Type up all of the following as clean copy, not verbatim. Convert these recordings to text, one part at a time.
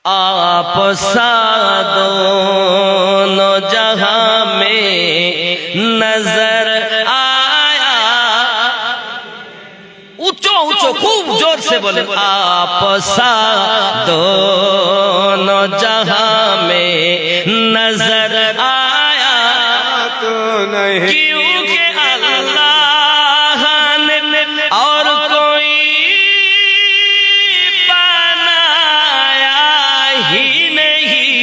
آپ سا دونوں جہاں میں نظر آیا. اونچو اونچو خوب زور سے بولے. آپ سا دونوں جہاں میں نظر آیا تو نہیں کیونکہ اللہ نے اور کوئی بنایا ہی نہیں.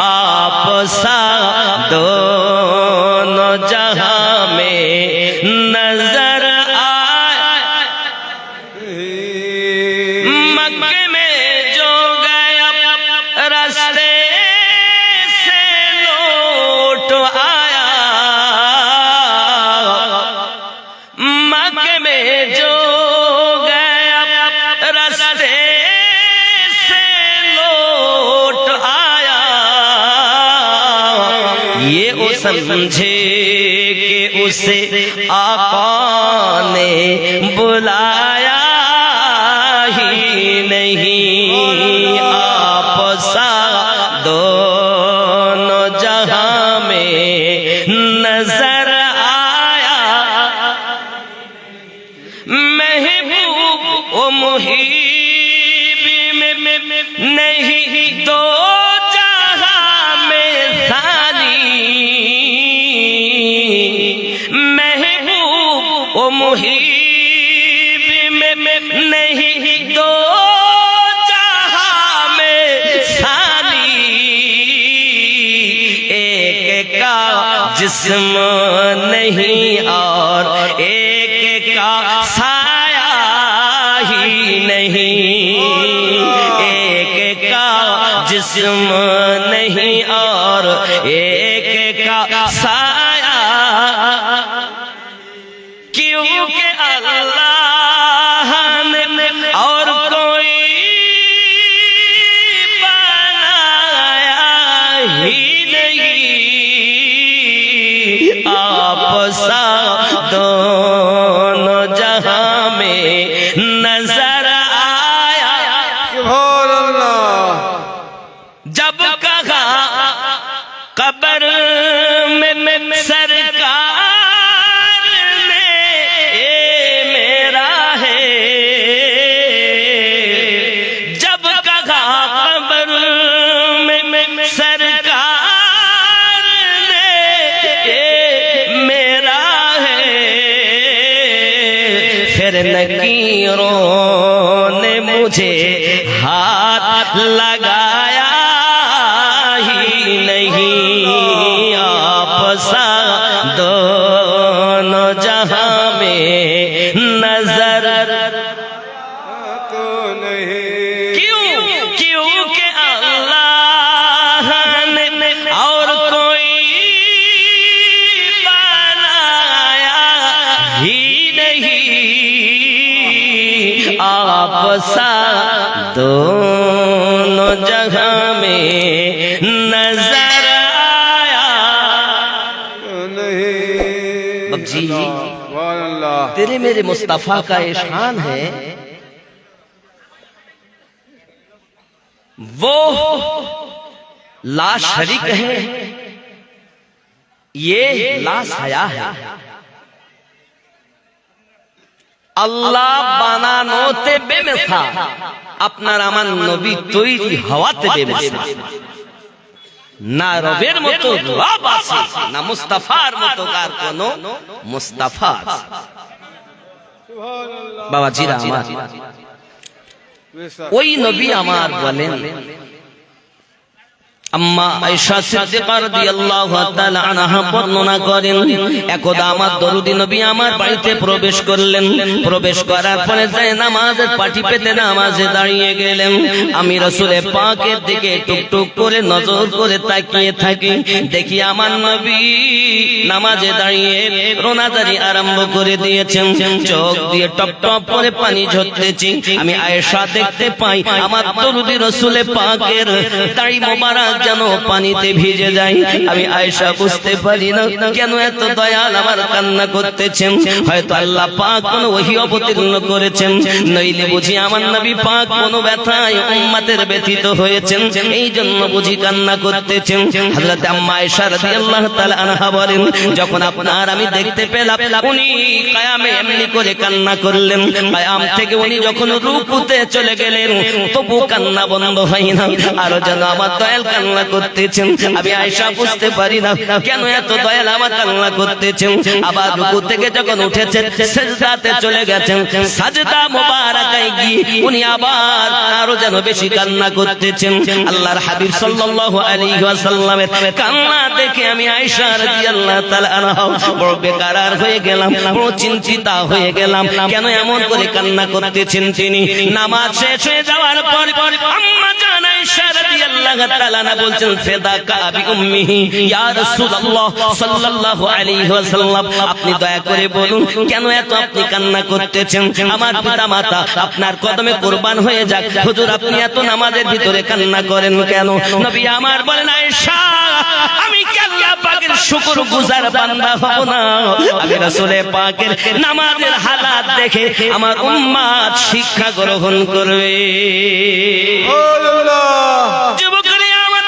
آپ سا دونوں جہاں میں نظر آیا. مکے میں جو گیا راستے سے لوٹ آیا. مکے میں جو گیا راستے سے لوٹ آیا. یہ وہ سمجھے کہ اسے آقا نے بلایا ہی نہیں. آپ سا دونوں جہاں میں نظر آیا. محبوب و محیب میں نہیں دو جہاں میں ثانی. محبوب و محیب میں نہیں دو جہاں میں ثانی. ایک کا جسم نہیں اور ایک کا سایہ ہی نہیں. ایک کا جسم نہیں اور ایک کا سایہ کیونکہ اللہ نے اور کوئی بنایا ہی نہیں. آپ سا دونوں جہاں میں نظر آیا. سبحان اللہ. جب کہا قبر میں سرکار نے اے میرا ہے. جب کہا قبر میں سرکار نے اے میرا ہے. پھر نکیروں نے مجھے ہاتھ لگایا ہی نہیں. آپ سا دونوں جہاں میں نظر تو نہیں کیونکہ اللہ نے اور کوئی بنایا ہی نہیں. آپ سا دونوں جہاں میں نظر آیا. تو نہیں. اب جی سبحان اللہ. تیرے میرے مصطفیٰ کا یہ شان ہے. وہ لا شریک ہے, یہ لا حیا ہے. আল্লাহ বানানোতে বেমেথা, আপনার আমার নবী তৈরি হওয়াতে বেমেথা। না রবের মতো রব আছে, না মুস্তাফার মতো কার কোনো মুস্তাফা আছে। বাবা জিরা আমার ওই নবী আমার বলেন, আম্মা আয়েশা সিদ্দিকা রাদিয়াল্লাহু তাআলা আনহা বর্ণনা করেন, একদা আমার দরুদি নবী আমার বাড়িতে প্রবেশ করলেন। প্রবেশ করার পরে যায় নামাজের পাটি পেতে নামাজে দাঁড়িয়ে গেলেন। আমি রাসূলে পাকের দিকে টুকটুক করে নজর করে তাকিয়ে থাকি। দেখি আমার নবী নামাজে দাঁড়িয়ে রোনাজারি আরম্ভ করে দিয়েছেন। চোখ দিয়ে টপ টপ করে পানি ঝরতেছে। আমি আয়েশা দেখতে পাই আমার দরুদি রাসূলে পাকের দাড়ি মোবারক যেন পানিতে ভিজে যায়। আমি আয়েশা বুঝতে পারি না কেন এত দয়াল আমার কান্না করতেছেন। হয়তো আল্লাহ পাক কোনো ওহী অবতীর্ণ করেছেন, নইলে বুঝি আমার নবী পাক কোনো ব্যথায় উম্মতের ব্যথিত হয়েছেন, এই জন্য বুঝি কান্না করতেছেন। হযরত আম্মা আয়েশা রাদিয়াল্লাহু তাআলা আনহা বলেন, যখন আপনার আমি দেখতে পেলাম উনি কিয়ামে এমনি করে কান্না করলেন, কিয়াম থেকে উনি যখন রুকুতে চলে গেলেন তবু কান্না বন্ধ হয় না, আরো যেন আমার দয়াল কান্না করতেছেন। আমি আয়েশা বুঝতে পারি না কেন এত দয়াল আমার কান্না করতেছেন। আবার রুকু থেকে যখন উঠেছেন সিজদাতে চলে গেছেন, সাজদা মোবারকায় গিয়ে উনি আবার আরো যেন বেশি কান্না করতেছেন। আল্লাহর হাবিব সাল্লাল্লাহু আলাইহি ওয়াসাল্লামের কান্না দেখে আমি আয়েশা রাদিয়াল্লাহু তাআলা আনহা বড় বেকারার হয়ে গেলাম, বড় চিন্তিত হয়ে গেলাম, কেন এমন করে কান্না করতেছেন তিনি। নামাজ শেষ হয়ে যাওয়ার পর আম্মা জান আয়েশা রাদিয়াল্লাহু তাআলা না বলছেন, ফিদাকা বি উম্মিহি ইয়া রাসূলুল্লাহ সাল্লাল্লাহু আলাইহি ওয়াসাল্লাম, আপনি দয়া করে বলুন কেন এত আপনি কান্না করতেছেন। আমার পিতামাতা আপনার কদমে কুরবান হয়ে যাক, হুজুর আপনি এত নামাজের ভিতরে কান্না করেন কেন? নবী আমার বলেন, আয়েশা আমি কি আল্লাহ পাকের শুকরগুজার বান্দা হব না? আমি রাসূলের পাকের নামাজের হালাত দেখে আমার উম্মত শিক্ষা গ্রহণ করবে। যুবকরা আমার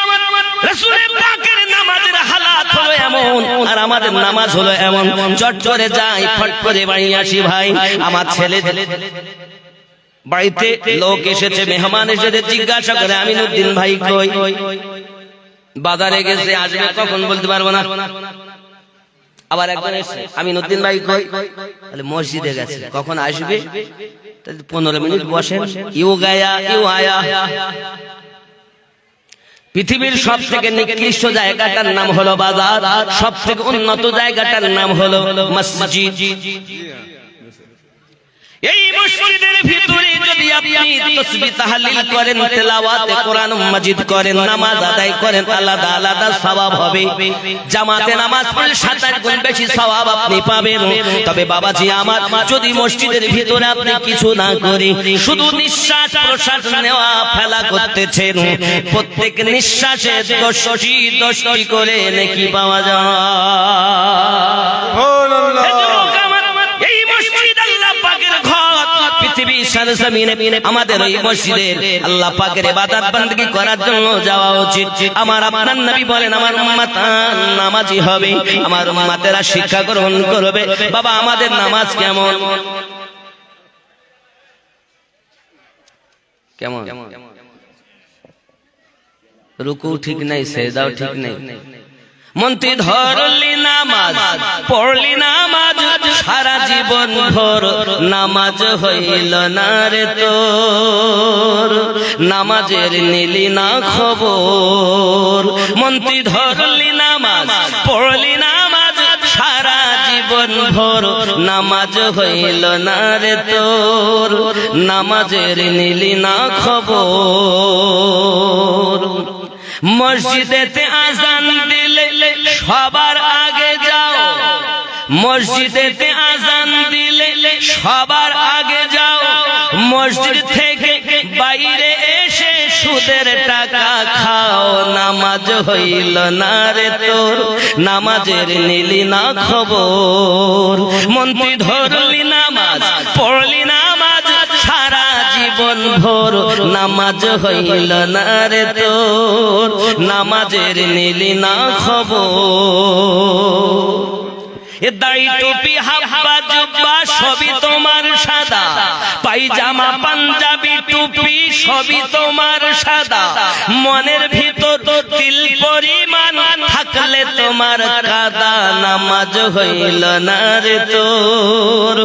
রাসূলের পাকের নামাজের হালাত হলো এমন, আর আমাদের নামাজ হলো এমন, চট করে যাই ফট করে বাড়ি আসি। ভাই আমার ছেলে বাড়িতে লোক এসেছে, মেহমান এসেছে, জিজ্ঞাসা করে আমিনুদ্দিন ভাই কই? বাজারে গেছে, আসবে কখন বলতে পারবো না। আবার একবার এসে আমিনুদ্দিন ভাই কই? তাহলে মসজিদে গেছে, কখন আসবে? 15 মিনিট বসেন, ইউ গায়া ইউ আয়া। পৃথিবীর সব থেকে নিকৃষ্ট জায়গাটার নাম হলো বাজার, সব থেকে উন্নত জায়গাটার নাম হলো মসজিদ। এই মসজিদের ভিতরে যদি আপনি তাসবিহ তাহলিল করেন, তেলাওয়াতে কোরআন মাজিদ করেন, নামাজ আদায় করেন, আলাদা আলাদা সওয়াব হবে। জামাতে নামাজ পড়লে 27 গুণ বেশি সওয়াব আপনি পাবেন। তবে বাবাজি আমার, যদি মসজিদের ভিতরে আপনি কিছু না করি, শুধু নিঃশ্বাস প্রশ্বাস নেওয়া ফেলা করতেছেন, প্রত্যেক নিঃশ্বাসে 10টি করে নেকি পাওয়া যায়। এই মসজিদ আল্লাহ পাকের ঘর, পৃথিবীর সরজমিনে আমাদের এই মসজিদের আল্লাহ পাকের ইবাদত বندگی করার জন্য যাওয়া উচিত। আমার আপনার নবী বলেন, আমার উম্মত নামাজি হবে, আমার উম্মতেরা শিক্ষা গ্রহণ করবে। বাবা আমাদের নামাজ কেমন কেমন? রুকু ঠিক নাই, সেজদাও ঠিক নাই। মন্ত্রী ধরলি নামাজ, পড়লি নামাজ, সারা জীবন ভর নামাজ হইল না রে তোর, নামাজের নিলি না খবর। মন্ত্রী ধরলি নামাজ, পড়লি নামাজ, সারা জীবন ভর নামাজ হইল না রে তোর, নামাজের নিলি না খবর। মসজিদেতে আজান দিলে সবার আগে যাও, মসজিদেতে আজান দিলে সবার আগে যাও, মসজিদ থেকে বাইরে এসে সুদের টাকা খাও, নামাজ হইল না রে তোর, নামাজের নিলি না খবর। মন্ত্রী ধরলি নামাজ, পড়লি নামাজ, সারা জীবন ভোর নামাজ হইল না রে তোর, নামাজের নিলি না খবর। এ দাড়ি টুপি হাব্বা জুব্বা সবই তোমার সাদা, পায়জামা পাঞ্জাবি টুপি সবই তোমার সাদা, মনের ভিতর তিল পরিমাণ থাকলে তোমার কাদা, নামাজ হইল না রে তোর,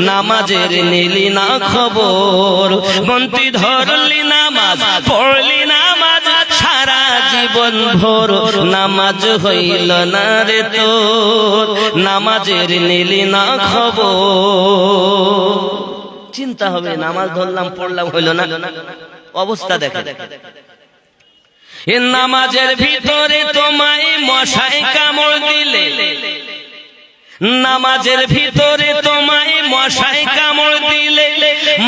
নামাজের নিলি না খবর। মন্ত্রী ধরলি নামাজ, পড়লি নামাজ, সারা জীবন ভোর নামাজ হইল না রে তোর, নামাজের নিলি না খবর। চিন্তা হবে, নামাজ ধরলাম পড়লাম হইল না, অবস্থা দেখে। এ নামাজের ভিতরে তোমায় মশাই কামড় দিলে, নামাজের ভিতরে তোমায় মশাই কামড় দিলে,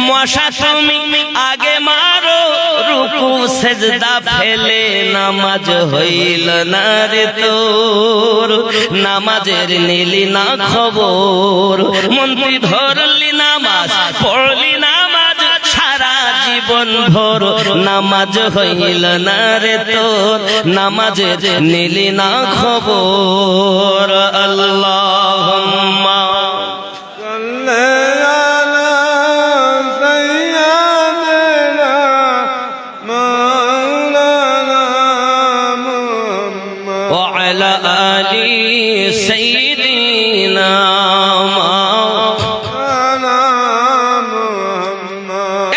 মশা তুমি আগে মারো, রুকু সেজদা ফেলে নামাজ হইল না রে তোর, নামাজের নিলি না খবর, মন্ত্রী ধরলি নামাজ পড়লি নামাজ সারা জীবন ভোর, নামাজ হইল না রে তোর, নামাজের নিলি না খবর। আল্লাহুম্মা وعلى آل سيدنا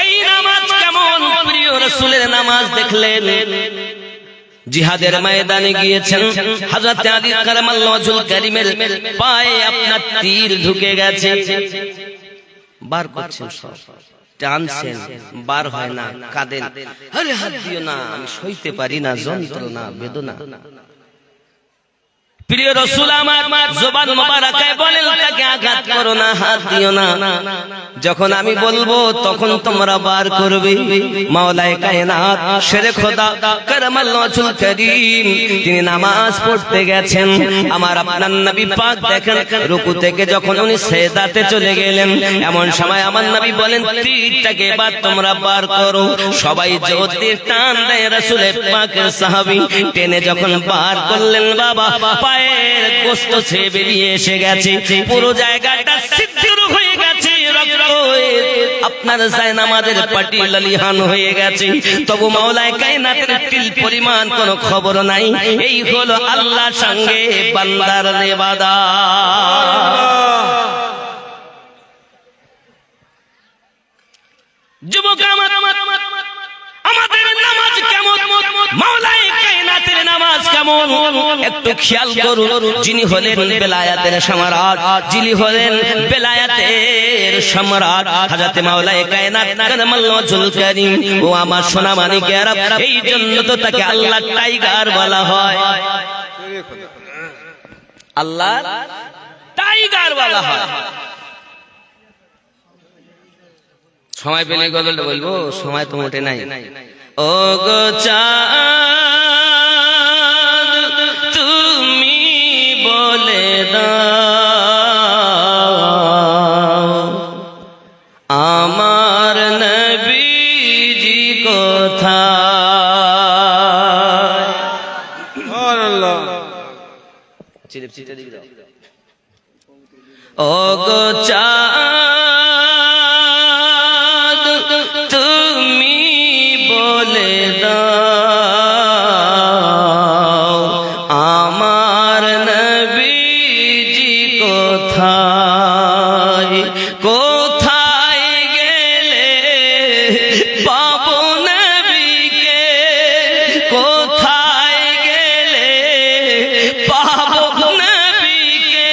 এই নামাজ কেমন প্রিয় রাসূলের নামাজ দেখলেন, জিহাদের ময়দানে গিয়েছেন, হযরত আলী কারামাল্লাহু ওয়াজহুল কারীমের পায়ে আপনার তীর ঢুকে গেছে, বার করছেন সব, টানছেন বার হয় না, কাঁদেন, আরে হাত দিও না, আমি সইতে পারি না যন্ত্রণা বেদনা। প্রিয় রাসূল আমার জবান মোবারকায় বলেন, তাকে আঘাত করো না, হাত দিও না, যখন আমি বলবো তখন তোমরা বার করবে। মাওলায়ে কায়নাত শেরে খোদা কারামাল্লাহু ওয়াজহুল কারীম তিনি নামাজ পড়তে গেছেন, আমার আপনার নবী পাক দেখেন রুকু থেকে যখন উনি সিজদাতে চলে গেলেন, এমন সময় আমার নবী বলেন, তীরটাকে এবার তোমরা বার করো। সবাই জোর দিয়ে টান দেয়, রাসূলের পাকের সাহাবী টেনে যখন বার করলেন, বাবা পায়ের গোশত ছেয়ে বেরিয়ে এসে গেছে, পুরো জায়গাটা ছিদ্র হয়ে গেছে, রক্ত আপনার জায়নামাজের পাটি লালিহান হয়ে গেছে, তবু মাওলায়ে কায়নাতের তিল পরিমাণ কোনো খবর নাই। এই হলো আল্লাহর সঙ্গে বান্দার ইবাদত। যুবক আমার, আমাদের নামাজ কেমন, মাওলায়ে কায়নাতের নামাজ কেমন একটু খেয়াল করুন। যিনি হলেন বেলায়েতের সম্রাট, যিনি হলেন বেলায়েতের সম্রাট হযরত মাওলায়ে কায়নাত কারামাল্লাহু ওয়াজহুল কারীম, ও আমার সোনা মানিকেরা, এই জন্য তো তাকে আল্লাহ টাইগার বলা হয়, আল্লাহ টাইগার বলা হয়। সময় পেলে গজলটা বলবো, সময় তো মোটে নাই। ও গো চাঁদ তুমি বলে দাও, আমার নবীজি কোথায়? ও গো চাঁদ তুমি বলে দাও, আমার নবীজি কোথায়? কোথায় গেলে পাবো নবীকে, কোথায় গেলে পাবো নবীকে,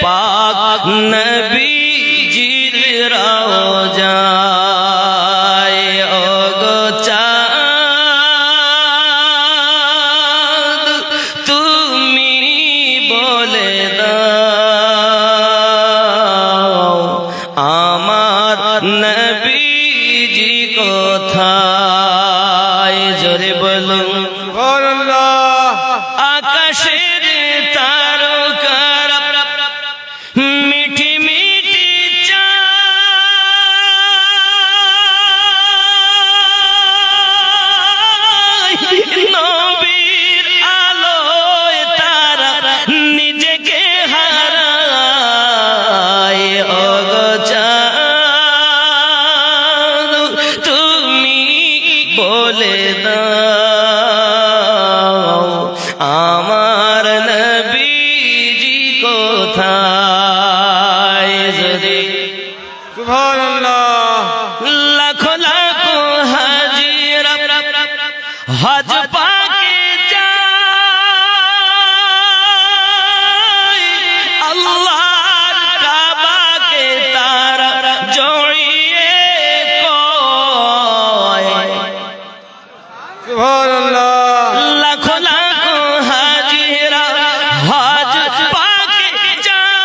পাক নবীজির রওজায়। ও গো চাঁদ তুমি বলে দাও, আমার নবীজি কোথায়? জোরে বলুন আকাশের তারকারা মিঠি মিঠি চায়, নবীর আলোয় তারা নিজেকে হারায়। ও গো চাঁদ তুমি বলে দাও, আমার নবীজি কোথায়? যদি সুবহানাল্লাহ, লাখো লাখো হাজিরা হজ পাকে যায়, আল্লাহর কাবাকে তারা জড়িয়ে কয়। সুবহানাল্লাহ, লাখো লাখো হাজিরা হজ পাকে যায়,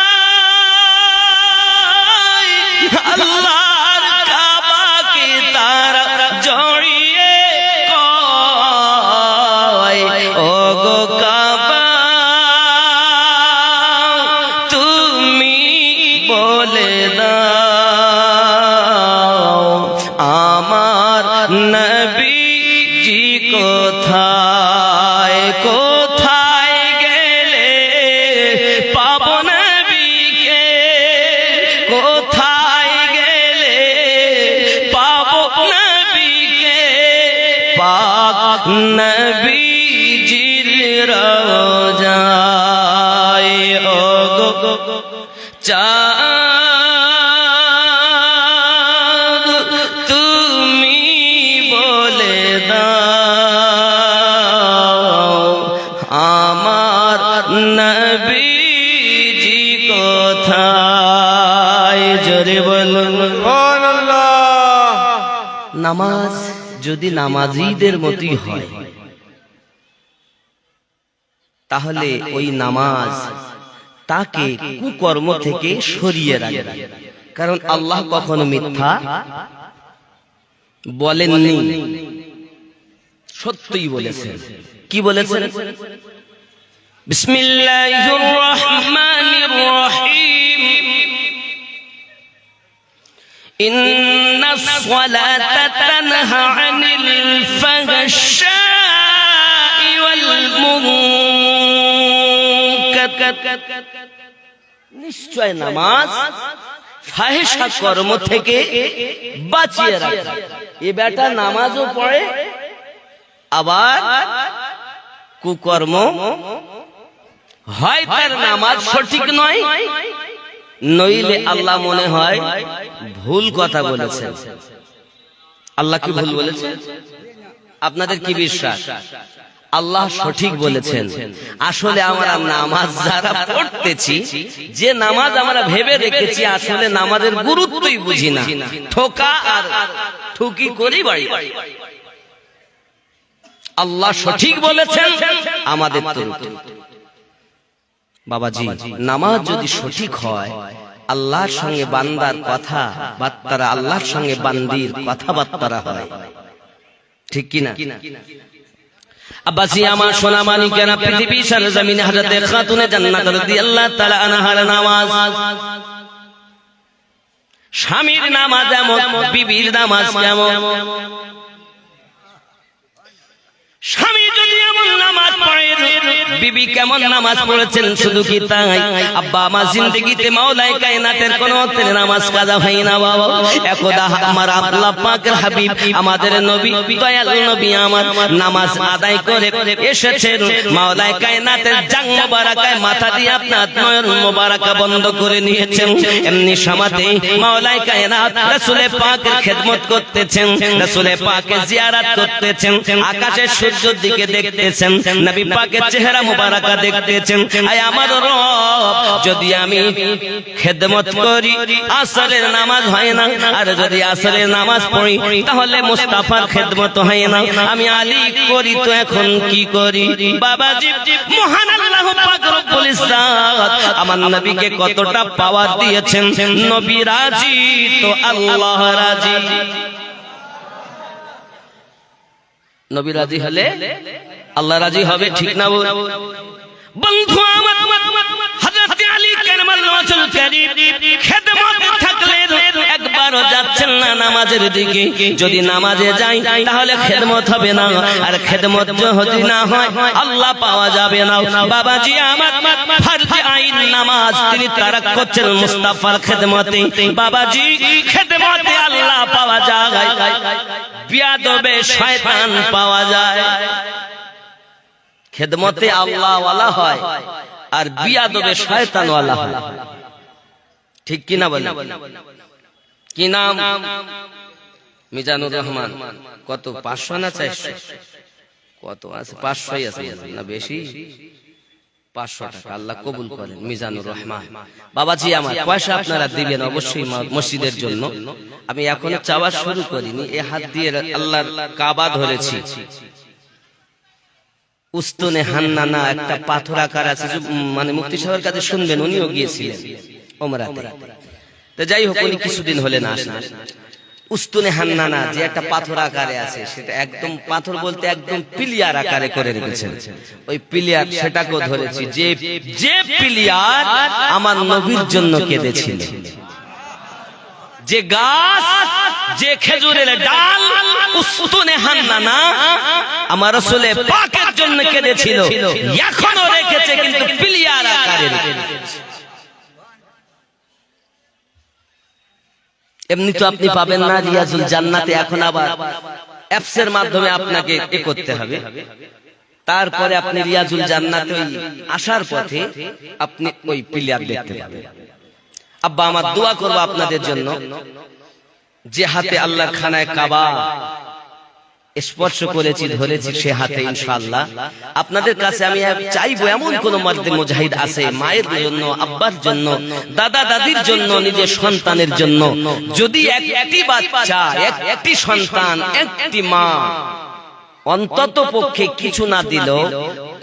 আল্লাহর কাবাকে তারা জড়িয়ে নবীজি কোথায় কোথায় গেলে পাবো নবীকে, কোথায় গেলে পাবো নবীকে, পাক নবীজির রওজায় ওগো চাঁদ তুমি বলে দাও আমার নবীজি কোথায়, জোরে বলুন সুবহানাল্লাহ। নামাজ যদি নামাজীদের মতই হয় তাহলে ওই নামাজ তাকে কুকর্ম থেকে সরিয়ে রাখে, কারণ আল্লাহ কখনো মিথ্যা বলেননি, সত্যই বলেছেন। কি বলেছেন? বিসমিল্লাহির রহমানির রহিম, ইন্নাস সালাতা তানহা আনিল ফাহশাই ওয়াল মুনকার, নিশ্চয় নামাজ ফাহিশা কর্ম থেকে বাঁচিয়ে রাখে। এ বেটা নামাজও পড়ে আবার কুকর্ম, হয় তার নামাজ সঠিক নয়, নইলে আল্লাহ মনে হয় ভুল কথা বলেছেন। আল্লাহ কি ভুল বলেছেন? আপনাদের কি বিশ্বাস আল্লাহ সঠিক বলেছেন? আসলে আমরা নামাজ যারা পড়তেছি, যে নামাজ আমরা ভেবে রেখেছি, আসলে নামাজের গুরুত্বই বুঝি না, ঠোকা আর ঠুকি করি বাড়ি। আল্লাহ সঠিক বলেছেন, আমাদের তো বাবাজি নামাজ যদি সঠিক হয়, আল্লাহর সঙ্গে বান্দার কথা বার্তারা, আল্লাহর সঙ্গে বান্দির কথাবার্তারা হয়, ঠিক কিনা? আব্বাসি আমার সোনা মানিকেরা, পৃথিবী সরজমিনে হযরতে খাতুনে জান্নাত রাদিয়াল্লাহু তাআলা আনহার নামাজ, স্বামীর নামাজ এমন, বিবির নামাজ কেমন? স্বামী যদি এমন নামাজ পড়ে, বিবি কেমন নামাজ পড়েছেন? শুধু কি তাই, আব্বা আমার জিন্দেগিতে মাওলাই কায়নাতের কোন নামাজ কাজা হয় না বাবা। একদা আমার আল্লাহ পাকের হাবিব, আমাদের নবী, দয়াল নবী আমার নামাজ আদায় করে এসেছেন, মাওলাই কায়নাতের জাং মোবারকায় মাথা দিয়ে আপনার নয়ন মোবারকা বন্ধ করে নিয়েছেন। এমনি সমাতে মাওলাই কায়নাত রাসূলে পাকের খেদমত করতেছেন, রাসূলে পাকের জিয়ারত করতেছেন, আকাশে সূর্যের দিকে দেখতেছেন, নবী পাকের চেহারা মুবারাকা দেখতেছেন। আয় আমার রব, যদি আমি খেদমত করি, আসরের নামাজ হয় না, আর যদি আসরের নামাজ পড়ি তাহলে মুস্তাফার খেদমত হয় না, আমি আলী করি তো এখন কি করি? বাবাজি মহান আল্লাহ পাক রব্বুল ইজ্জত আমার নবীকে কতটা পাওয়ার দিয়েছেন। নবী রাজি তো আল্লাহ রাজি, নবী রাজি হলে আল্লাহ রাজি হবে, ঠিক না বন্ধু? আমার হযরত আলী কারামাল্লাহু ওয়াজহুল কারীম খেদমত থাকলে একবারও যাচ্ছেন না নামাজের দিকে। যদি নামাজে যাই তাহলে খেদমত হবে না, আর খেদমত যদি না হয় আল্লাহ পাওয়া যাবে না। বাবাজি আমার ফরজ আইন নামাজ তিনি তারাক করছেন মুস্তাফার খেদমতে। বাবাজি খেদমতে আল্লাহ পাওয়া যায়, বিয়াদবে শয়তান পাওয়া যায়। খেদমতে আল্লাহ ওয়ালা হয় আর বিয়াদবে শয়তান ওয়ালা হয়, ঠিক কিনা বলেন? কি নাম? মিজানুর রহমান। কত? 500 না 400? কত আছে? 500ই আছে না বেশি? 500 টাকা আল্লাহ কবুল করেন। মিজানুর রহমান বাবাজি আমার, পয়সা আপনারা দিবেন অবশ্যই মসজিদের জন্য। আমি এখনো চাওয়া শুরু করিনি, এ হাত দিয়ে আল্লাহর কাবা ধরেছি। উস্তুনে হান্নানা একটা পাথর আকার আছে, মানে মুফতি সাহেবের কাছে শুনবেন, উনিও গিয়েছিলেন ওমরাতে। তো যাই হোক, উনি কিছুদিন হলেন আসেন। উস্তুনে হান্নানা যে একটা পাথর আকারে আছে, সেটা একদম পাথর বলতে একদম পিলিয়ার আকারে করে রেখেছেন। ওই পিলিয়ার সেটাকেও ধরেছি, যে পিলিয়ার আমার নবীর জন্য কেঁদেছিল, যে গাছ, যে খেজুরের ডাল উস্তুনে হান্নানা আমার রাসূল পাকের জন্য কেঁদেছিল, এখনো রেখেছে, কিন্তু প্লিয়ার আকারে রেখেছে। এমনি তো আপনি পাবেন না রিয়াজুল জান্নাতে, এখন আবার অ্যাপসের মাধ্যমে আপনাকে এ করতে হবে। তারপরে আপনি রিয়াজুল জান্নাতে আসার পথে আপনি ওই প্লেয়ার দেখতে পাবেন। আব্বা আমার দোয়া করব আপনাদের জন্য, যে হাতে আল্লাহর খানায় কাবা স্পর্শ করেছি, ধরেছি, সে হাতে ইনশাআল্লাহ আপনাদের কাছে আমি চাইবো এমন কোন মার্দে মুজাহিদ আছে, মায়ের জন্য, আব্বার জন্য, দাদা দাদির জন্য, নিজের সন্তানের জন্য, যদি একটি বাচ্চা, একটি সন্তান, একটি মা অন্তত পক্ষে কিছু না দিল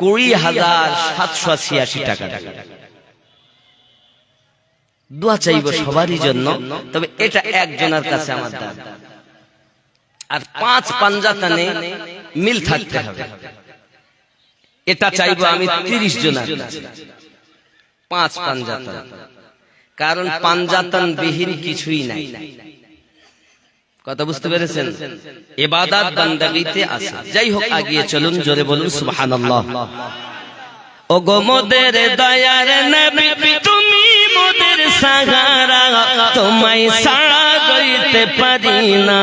20,786 টাকা দোয়া চাইবো সবারই জন্য। তবে এটা একজনের কাছে আমার দান, আর 5 পাঞ্জাতানে মিল থাকতে হবে। এটা চাইবো আমি 30 জনের কাছে, 5 পাঞ্জাতান, কারণ পাঞ্জাতান বিহীন কিছুই নাই। কথা বুঝতে পেরেছেন? ইবাদত বান্দাগিতে আছে। যাই হোক, আগিয়ে চলুন, জোরে বলুন সুবহানাল্লাহ। ও গো মোদের দয়ার নবী, তুমি মোদের সাহারা, তোমায় ছাড়া গইতে পারি না।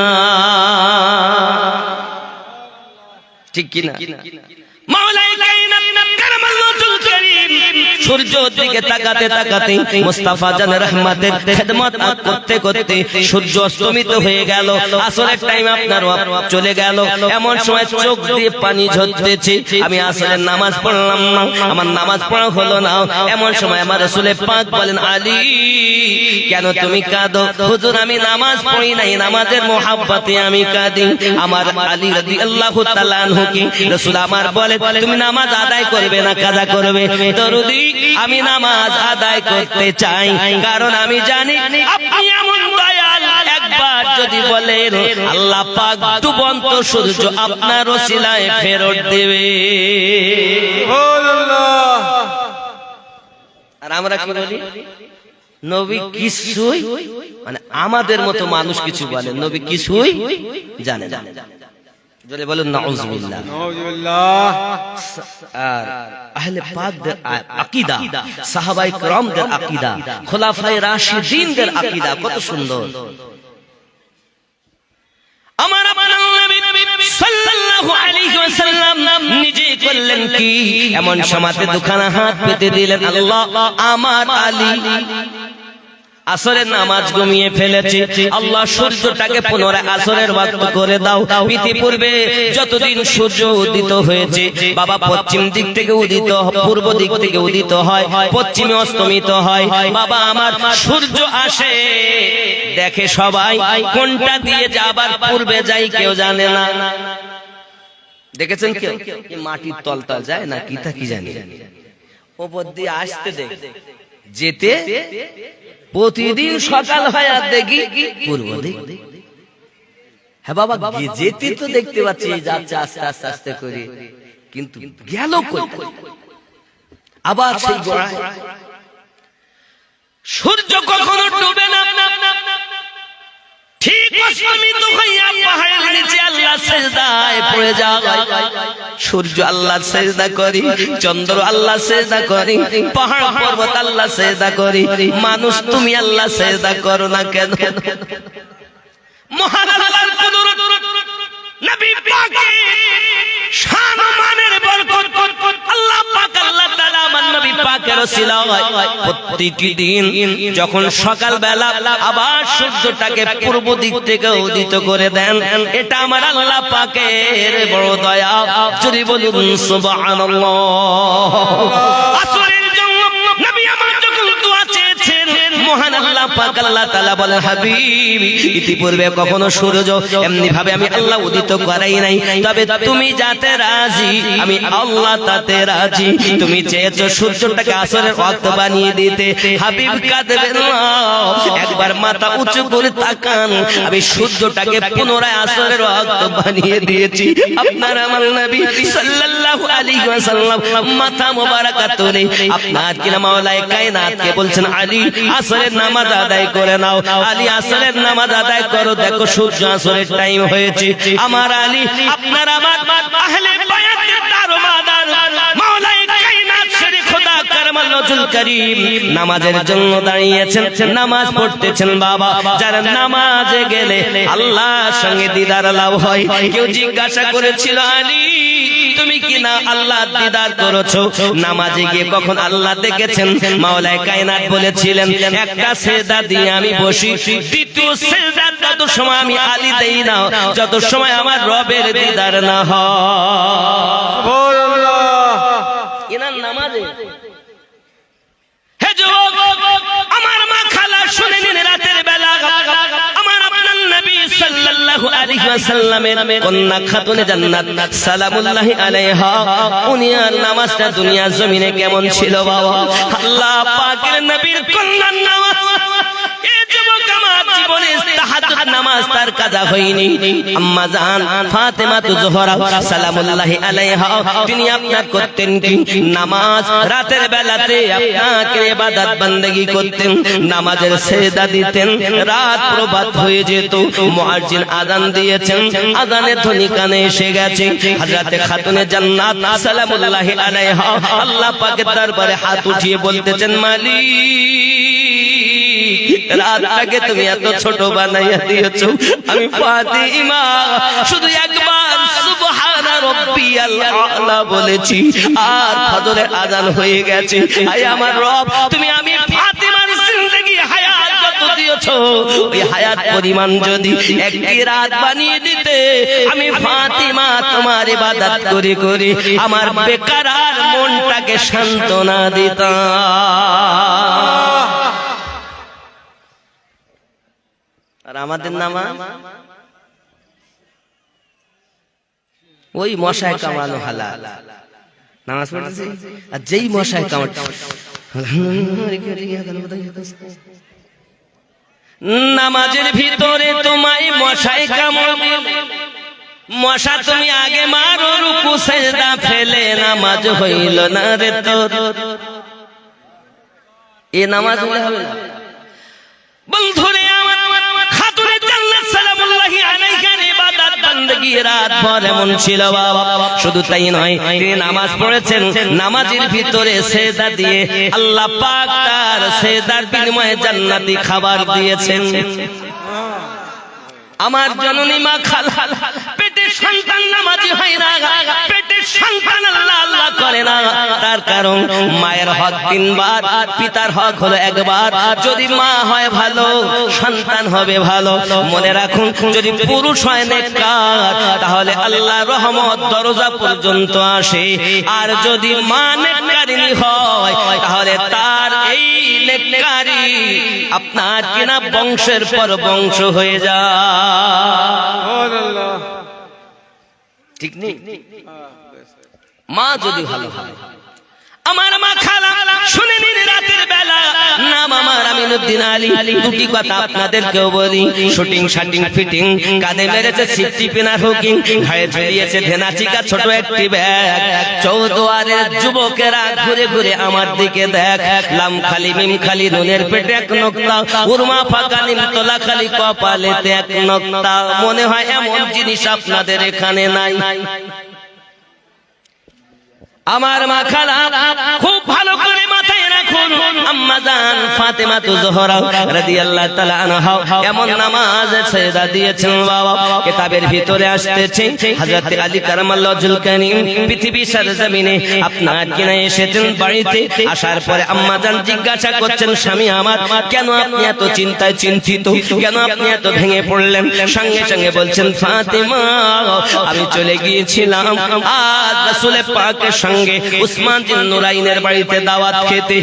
ঠিক কি না? মাওলাই কায়নাত কারামাল্লাহুল কারীম সূর্যের দিকে তাকাতে তাকাতে মুস্তাফা জান রহমতের খেদমত করতে করতে সূর্য অস্তমিত হয়ে গেল, আসরের টাইম আপনার চলে গেল। এমন সময় চোখ দিয়ে পানি ঝরতেছে, আমি আসরের নামাজ পড়লাম না, আমার নামাজ পড়া হলো না। এমন সময় আমার রাসূল পাক বলেন, আলী কেন তুমি কাঁদো? হুজুর আমি নামাজ পড়ি নাই, নামাজের মোহাব্বতে আমি কাঁদি। আমার আলী রাদিয়াল্লাহু তাআলা আনহু কি রাসূল আমার বলে, তুমি নামাজ আদায় করবে না কাজা করবে? দরুদি আমি নামাজ আদায় করতে চাই, কারণ আমি জানি আপনি এমন দয়াল, একবার যদি বলেন আল্লাহ পাক ডুবন্ত সূর্য আপনার ওসিলায় ফেরত দেবে। আর আমরা কি বলি? নবী কিছুই, মানে আমাদের মতো মানুষ কিছু বলে, নবী কিছুই জানে না। জোরে বলুন নাউযুবিল্লাহ। আর আহলে পাকদের আকীদা, সাহাবায়ে কেরামদের আকীদা, খোলাফায়ে রাশিদিনদের আকীদা কত সুন্দর। আমার আপনার নবী সাল্লাল্লাহু আলাইহি ওয়াসাল্লাম নিজে করলেন কি, এমন সময়তে দুখানা হাত পেতে দিলেন, আল্লাহ আমার আলী আসরের নামাজ ঘুমিয়ে ফেলেছে, আল্লাহ সূর্যটাকে পুনরায় আসরের ওয়াক্ত করে দাও। ইতিপূর্বে যতদিন সূর্য উদিত হয়েছে, বাবা পশ্চিম দিক থেকে উদিত, পূর্ব দিক থেকে উদিত হয়, পশ্চিমে অস্তমিত হয়। বাবা আমার সূর্য আসে, দেখে সবাই, কোনটা দিয়ে যাবার পূর্বে যাই কেউ জানে না। দেখেছেন কেউ? মাটির তলটা যায় না কি তা কি জানি, ওপর দিয়ে আসতে দেখে যেতে প্রতিদিন সকাল হয় আর দেখি পূর্ব দিক। হ্যাঁ বাবা, যেতে তো দেখতে পাচ্ছি যাচ্ছে আস্তে আস্তে আস্তে করে, কিন্তু গেল কই? আবার সেই গোড়ায়। সূর্য কখনো ডুবে না, ঠিক অস্তমিত হইয়া পাহাড়ের নিচে আল্লাহ সিজদায় পড়ে যায়। সূর্য আল্লাহ সিজদা করি, চন্দ্র আল্লাহ সিজদা করি, পাহাড় পর্বত আল্লাহ সিজদা করি, মানুষ তুমি আল্লাহ সিজদা করো না কেন? মহান আল্লাহর কুদরত, নবী পাকের শান ও মানের বরকত, আল্লাহ পাক আল্লাহ তাআলা আমার নবী পাকের ওসিলায় প্রত্যেকটি দিন যখন সকাল বেলা আবার সূর্যটাকে পূর্ব দিক থেকে উদিত করে দেন, এটা আমার আল্লাহ পাকের বড় দয়া। যদি বলুন সুবহানাল্লাহ। আসরের জন্য নবী আমার যখন দোয়া চেয়েছেন, মহান আল্লাহ পাক আল্লাহ তাআলা বলেন, হাবিব ইতিপূর্বে কখনো সূর্য এমনি ভাবে আমি আল্লাহ উদিত করাই নাই, তবে তুমি যাতে রাজি আমি আল্লাহ তাতে রাজি। তুমি চেয়েছো সূর্যটাকে আসরের ওয়াক্ত বানিয়ে দিতে, হাবিব কাঁদবেন না, একবার মাথা উঁচু করে তাকান, আমি সূর্যটাকে পুনরায় আসরের ওয়াক্ত বানিয়ে দিয়েছি। আপনার আমার নবী সাল্লাল্লাহু আলাইহি ওয়াসাল্লাম মাথা মোবারক তুলে আপনার কিনা মাওলায়ে কায়নাতকে বলছেন, আলী আসরের নামাজ আদায় করে নাও। আলী আসরের নামাজ আদায় করো, দেখো সূর্য আসরের টাইম হয়েছে। আমার আলী আপনার আমার আহলে বায়াতের দারোমাদার মাওলাই কায়নাত শরীফ খোদা কারমাল ওয়াজহুল কারীম নামাজের জন্য দাঁড়িয়েছেন, নামাজ পড়তেছেন। বাবা, যারা নামাজে গেলে আল্লাহর সঙ্গে দিদার লাভ হয়। কেউ জিজ্ঞাসা করেছিল, আলী তুমি কি না আল্লাহ দিদার করেছো? নামাজে গিয়ে কখন আল্লাহ দেখেছেন? মাওলাই কায়নাত বলেছিলেন, একটা সেজদা দিয়ে আমি বসি, দ্বিতীয় সেজদা তত সময় আমি আলী দেই না যত সময় আমার রবের দিদার না হয়। সুবহানাল্লাহ। এনার নামাজে হে যুবক, আমার মা খালা শুনে নিন, রাতের বেলা আমার আপনার নবী সাল্লাল্লাহু আলাইহি ওয়াসাল্লামের কন্যা খাতুনে জান্নাত সালামুল্লাহি আলাইহা, উনি আর নামাজটা দুনিয়ার জমিনে কেমন ছিল বাবা? আল্লাহ পাকের নবীর কন্যার নামাজ, এই যুবক আমার জীবনে তাহাজ্জুদ নামাজ তার কাজা হয়নি। আম্মা জান ফাতেমা জোহরা সালামুল্লাহি আলাইহা, তিনি আপনার করতেন কি? নামাজ রাতের বেলাতে আপনাকে ইবাদত বندگی করতেন, নামাজের সেজদা দিতেন। রাত প্রভাত হয়ে যেত, মুয়াজ্জিন আযান দিয়েছেন, আযানের ধ্বনি কানে এসে গেছে। হযরতে খাতুনে জান্নাত সালামুল্লাহি আলাইহা আল্লাহ পাকের দরবারে হাত উঠিয়ে বলতেছেন, মালিক রাতটাকে তুমি এত ছোট বানাইয়া দিয়েছো, আমি ফাতিমা শুধু একবার সুবহানা রাব্বিয়াল আ'লা বলেছি আর ফজরের আযান হয়ে গেছে। আয় আমার রব, তুমি আমি ফাতিমার জিন্দেগি হায়াত যত দিয়েছো, ওই হায়াত পরিমাণ যদি একটি রাত বানিয়ে দিতে, আমি ফাতিমা তোমার ইবাদত করে করে আমার বেকার আর মনটাকে সান্ত্বনা দিতাম। আর আমাদের নামা ওই মশায় কামড়ানো হালাল, নামাজ পড়তেছি আর যেই মশায় কামড়, নামাজের ভিতরে তোমায় মশায় কামড়াবে, মশা তুমি আগে মারো, রুকু সেজদা ফেলে নামাজ হইল না রে তোর। এ নামাজ হলে হবে না বন্ধুরে আমার। খাতুনে জান্নাত সালামুল্লাহি আলাইহা ইবাদত বندگی রাত ভর এমন ছিল বাবা। শুধু তাই নয়, তিনি নামাজ পড়েছেন, নামাজের ভিতরে সেজদা দিয়ে আল্লাহ পাক তার সেজদার বিনিময়ে জান্নাতি খাবার দিয়েছেন। আমার জননী মা খালা পেটের সন্তান নামাজি হয় না, পেটের সন্তান আল্লাহ আল্লাহ করে না। তার কারণ মায়ের হক 3 বার, পিতার হক হলো 1 বার। যদি মা হয় ভালো, সন্তান হবে ভালো। মনে রাখুন, যদি পুরুষ হয় নেককার, তাহলে আল্লাহর রহমত দরজা পর্যন্ত আসে। আর যদি মা নেককারিনী হয়, তাহলে তার এই নেককারি আপনার কিনা বংশের পর বংশ হয়ে যায়। ঠিক নেই? মা যদি ভালো হয়, আমার মা খালা শুনে নিন, রাতের বেলা নাম আমার আমিনুদ্দিন আলী। দুটি কথা আপনাদেরকেও বলি, শুটিং শাটিং ফিটিং, কাঁধে মেরেছে সিফটি পিনার হুকিং, ঘাড়ে ঝুলিয়েছে ধেনাচিকা ছোট একটি ব্যাগ। চৌদুয়ারের যুবকেরা ঘুরে ঘুরে আমার দিকে দেখ, লাম খালি মিম খালি নুনের পেটে 1 নোক্তা, উরমা ফাঁকা নিম তোলা খালি কপালেতে 1 নোক্তা। মনে হয় এমন জিনিস আপনাদের এখানে নাই। আমার মা খালা খুব ভালো করে মাথায় রাখুন, আম্মা জান ফাতেমা জোহরা রাদিয়াল্লাহু তাআলা আনহা এমন নামাজ সেজদা দিয়েছেন বাবা। কিতাবের ভিতরে আসতেছে হযরত আলী কারামাল্লাহু ওয়াজহুল কারীম পৃথিবীর সরজমিনে আপনার কিনা এসেছেন। বাড়িতে আসার পরে আম্মা জান জিজ্ঞাসা করছেন, স্বামী আমার কেন আপনি এত চিন্তায় চিন্তিত, কেন আপনি এত ভেঙে পড়লেন? সঙ্গে সঙ্গে বলছেন, ফাতেমা আমি চলে গিয়েছিলাম আজ রাসূল পাকের সঙ্গে উসমান জিন নুরাইনের বাড়িতে দাওয়াত খেতে।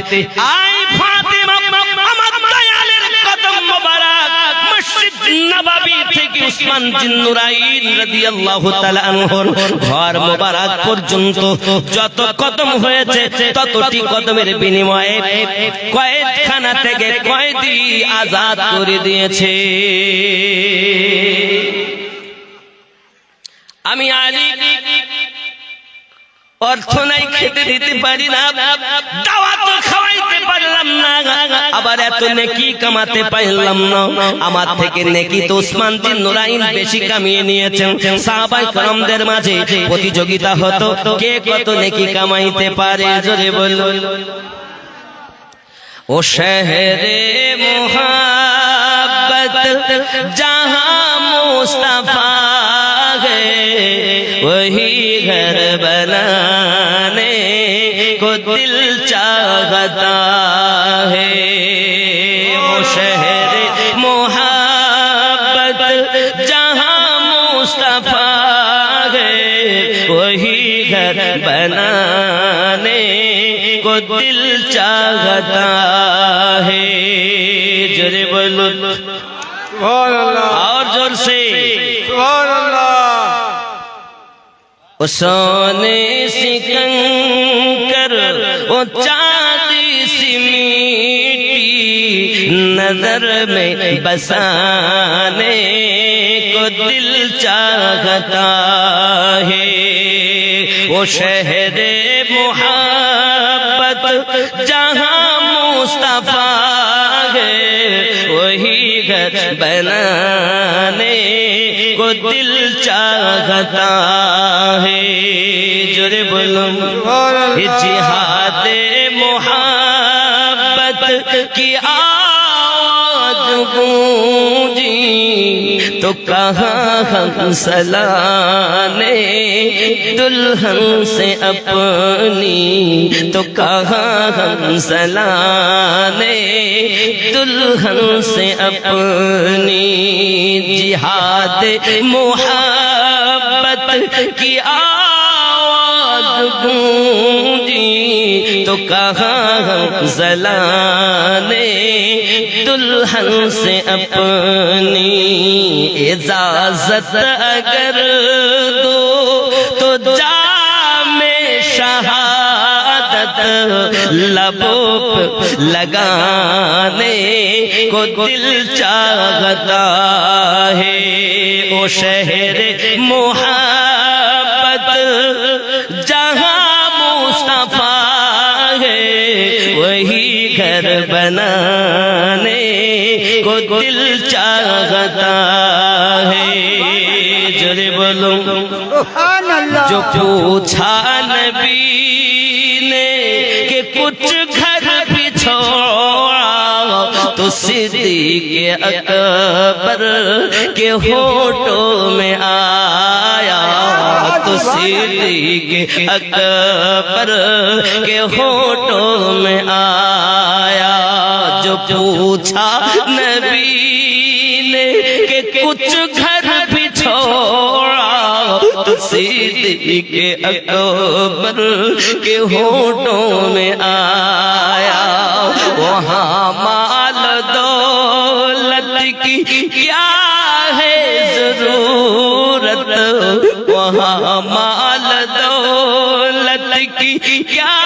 আই ফাতেমা আমার দয়ালের কদম মোবারক মসজিদ নববী থেকে উসমান জিন নুরাইন রাদিয়াল্লাহু তাআলা আনহুর ঘর মোবারক পর্যন্ত যত কদম হয়েছে, ততটি কদমের বিনিময়ে কয়েদখানা থেকে কয়েদি আজাদ করে দিয়েছে। আমি আলী অর্থ নাই, খেতে দিতে পারি না, দাওয়াত খাওয়াইতে পারলাম না, আবার এত নেকি কামাতে পারলাম না। আমার থেকে নেকি তো উসমান বিন নুরাইন বেশি কামিয়ে নিয়েছেন। সাহাবায়ে কেরামদের মাঝে প্রতিযোগিতা হতো, কে কত নেকি কামাইতে পারে, জোরে বলুন। ও শহরে মোহাব্বত जहाँ मुस्तफा है वही घर बनाने को दिल चाहता है। वो शहर मोहब्बत जहाँ मुस्तफा है वही घर बनाने को दिल चाहता है। जोरे बोलो सुभान अल्लाह, और जोर से सुभान अल्लाह। वो सोने सी कंकर वो चांदी सी मिट्टी नजर में बसाने को दिल चाहता है। वो शहर मोहब्बत जहाँ मुस्तफा है वही घर बनाने को दिल चाहता है। जोरे बोलो जिहाद मोहब्बत की आवाज गूंजी तो कहाँ हम सलाने दुल्हन से अपनी, तो कहाँ हम सलाने दुल्हन से अपनी। जिहाद मोहब्बत की आवाज गूंजी तो कहाँ हम सलाने दुल्हन से अपनी। इजाजत अगर दो तो जामे शहादत लबों पे लगाने को दिल चाहता है। ओ शहर मोहब्बत जहाँ मुस्तफा है वही घर बनाने को दिल चाहता है। जोरे बोलो सुभान अल्लाह। जो पूछा नबी ने कि कुछ घर भी छोड़ा तो सिद्दीक़ अकबर के होठों में आया, तो सिद्दीक़ अकबर के होठों में आया। जो पूछा नबी ने कि कुछ घर भी छोड़ा तो सिद्दीक़ अकबर के होठों में आया। वहाँ माल दौलत की क्या है जरूरत, वहाँ माल दौलत की क्या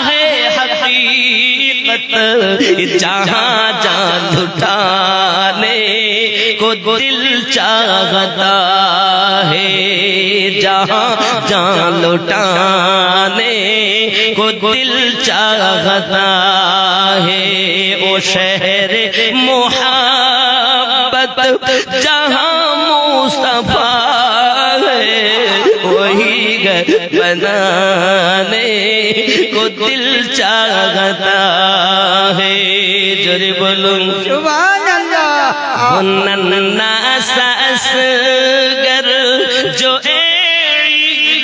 है हकीकत, जहाँ जान लुटाने को दिल चाहता है, जहाँ जान लुटाने को दिल चाहता है। ओ शहर मोहब्बत जहाँ मुस्तफा है वही घर बनाने को दिल चाहता है। जोरे बोलो सुभान अल्लाह। नन्ना ससगर जो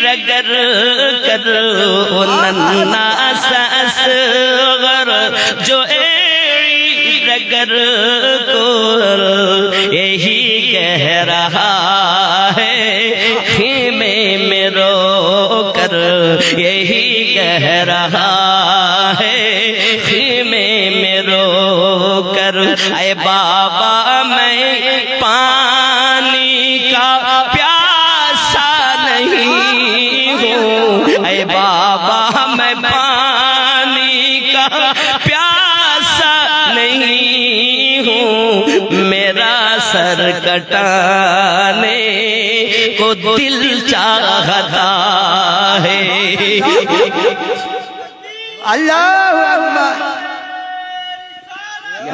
रगर कर, ओ नन्ना ससगर जो रगर को यही कह रहा है खीमे में रो कर, यही कह रहा है खीमे में रो कर। ऐ बाबा मैं पानी का प्यासा नहीं हूँ, ऐ बाबा मैं पानी का प्यासा नहीं हूँ, मेरा सर कटाने को दिल चाहता है। अल्लाहु अकबर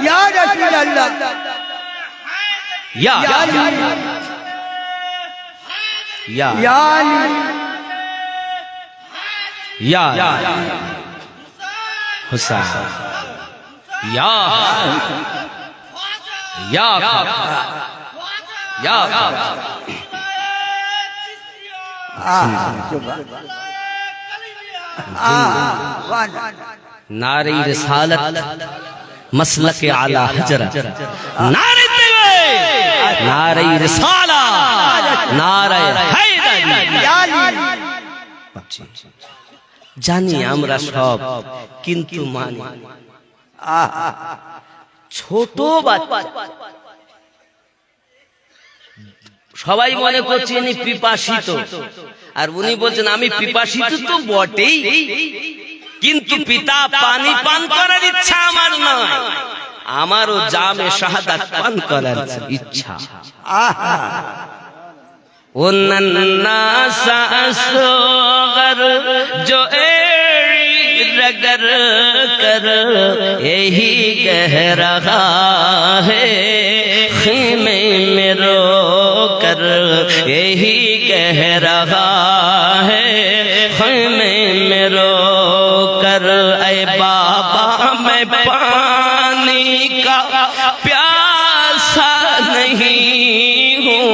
या रसूल अल्लाह या या अली या या अली या हुसैन या या या नारे रिसालत मसलक आला हजरत नारे तकबीर नारे रिसालत नारे हैदरी জানি আমরা সব কিন্তু মানি ছোট বাচ্চা সবাই মনে করছে ইনি পিপাসিত আর উনি বলছেন আমি পিপাসিত তো বটেই কিন্তু পিতা পানি পান করার ইচ্ছা আমার নয় আমারও জামে শাহাদাত পান করার ইচ্ছা उन्नास असगर जो एड़ी रगर कर यही कह रहा है खीमे में रो कर यही कह रहा है खीमे में रो कर ऐ बाबा मैं पानी का प्यासा नहीं हूँ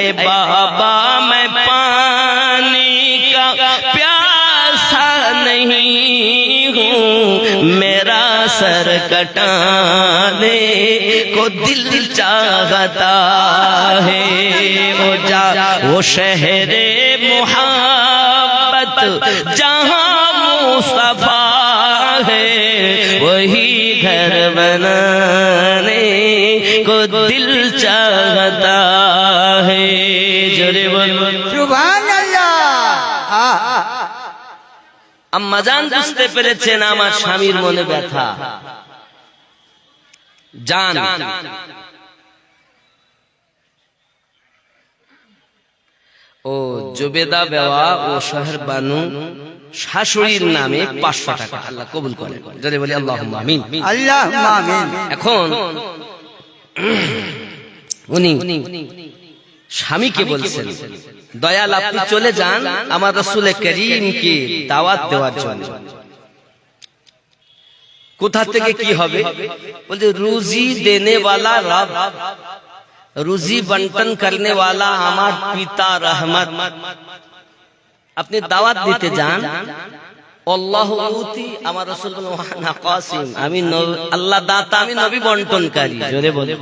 ऐ बाबा मैं पानी का प्यासा नहीं हूँ मेरा सर कटाने को दिल चाहता है वो शहरे मोहब्बत जहाँ मुस्तफा है वही घर बनाने को दिल चाहता है जोरे बोल सुभान अल्लाह আম্মা জান বুঝতে পেরেছেন আমার স্বামীর মনে ব্যথা জান ও জুবেদা বেওয়া ও শহর বানু শাশুড়ির নামে 500 টাকা আল্লাহ কবুল করেন যদি বলি আল্লাহুম্মা আমিন अल्लाहुम्मा आमीन এখন উনি স্বামীকে বলছেন দয়াল আপনি চলে যান আমার রাসূল করিমকে দাওয়াত দেওয়ার জন্য কোথা থেকে কি হবে বলতে রুজি দেনে वाला রব রুজি বন্টন करने वाला আমার পিতা রহমত আপনি দাওয়াত দিতে যান আল্লাহু উতি আমার রাসূল ওয়ানা কাসিম আমি আল্লাহ দাতা আমি নবী বন্টনকারী জোরে বলে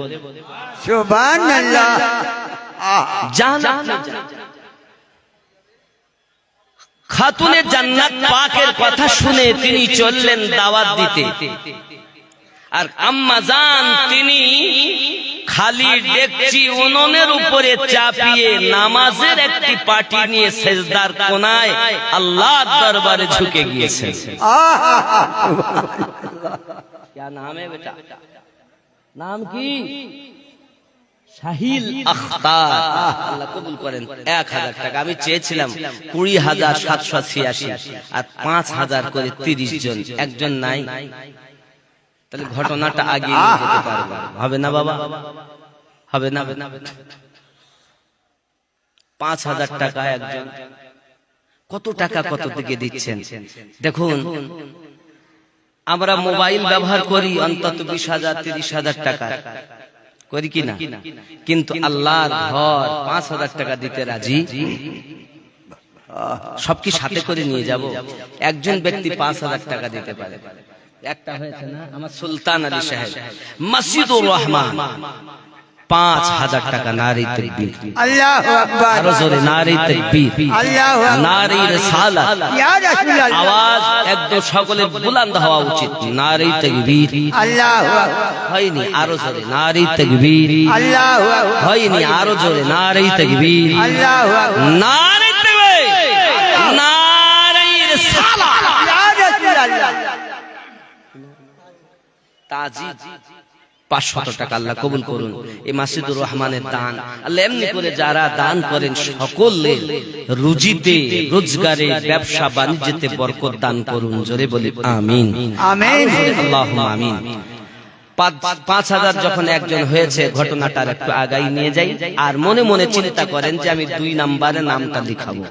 सुभान अल्लाह জান খাতুনে জান্নাত পাকের কথা শুনে তিনি চললেন দাওয়াত দিতে আর আম্মা জান তিনি খালি ডেকচি উনুনের উপরে চাপিয়ে নামাজের একটি পাটি নিয়ে সেজদার কোনায় আল্লাহর দরবারে ঝুঁকে গিয়েছেন क्या नाम है बेटा नाम की শাহিল আখতার আল্লাহ কবুল করেন 1000 টাকা আমি চেয়েছিলাম 20786 আর 5000 করে 30 জন একজন নাই তাহলে ঘটনাটা আগে নিয়ে যেতে পারবে হবে না বাবা হবে না 5000 টাকা একজন কত টাকা কত থেকে দিচ্ছেন দেখুন আমরা মোবাইল ব্যবহার করি অন্তত 20000 30000 টাকা করি কিনা কিন্তু আল্লাহর ঘর 5000 টাকা দিতে রাজি সব কি সাথে করে নিয়ে যাব একজন ব্যক্তি 5000 টাকা দিতে পারে একটা হয়েছে না আমার সুলতান আলী সাহেব মসজিদুর রহমান 5000 টাকা নারী তাকবীর अल्लाहु अकबर আরো জোরে নারী তাকবীর अल्लाहु अकबर নারী রিসালাত या रसूल अल्लाह আওয়াজ একদম সকলে বুলন্দ হওয়া উচিত নারী তাকবীর अल्लाहु अकबर হয়নি আরো জোরে নারী তাকবীর अल्लाहु अकबर হয়নি আরো জোরে নারী তাকবীর अल्लाहु अकबर নারী তাকবীর নারী রিসালাত या रसूल अल्लाह তাজিদ 500 টাকা আল্লাহ কবুল করুন। এই মাসজিদুর রহমানের দান আল্লাহ এমনি করে যারা দান করেন সকলের রুজিতে, রোজগারে, ব্যবসা বাণিজ্যতে বরকত দান করুন। জোরে বলি আমিন আমিন। আল্লাহুম্মা আমিন। 5,000 যখন একজন হয়েছে, ঘটনাটার একটু আগাই নিয়ে যাই, আর মনে মনে চিন্তা করেন যে আমি 2 নম্বরে নামটা লিখাবো।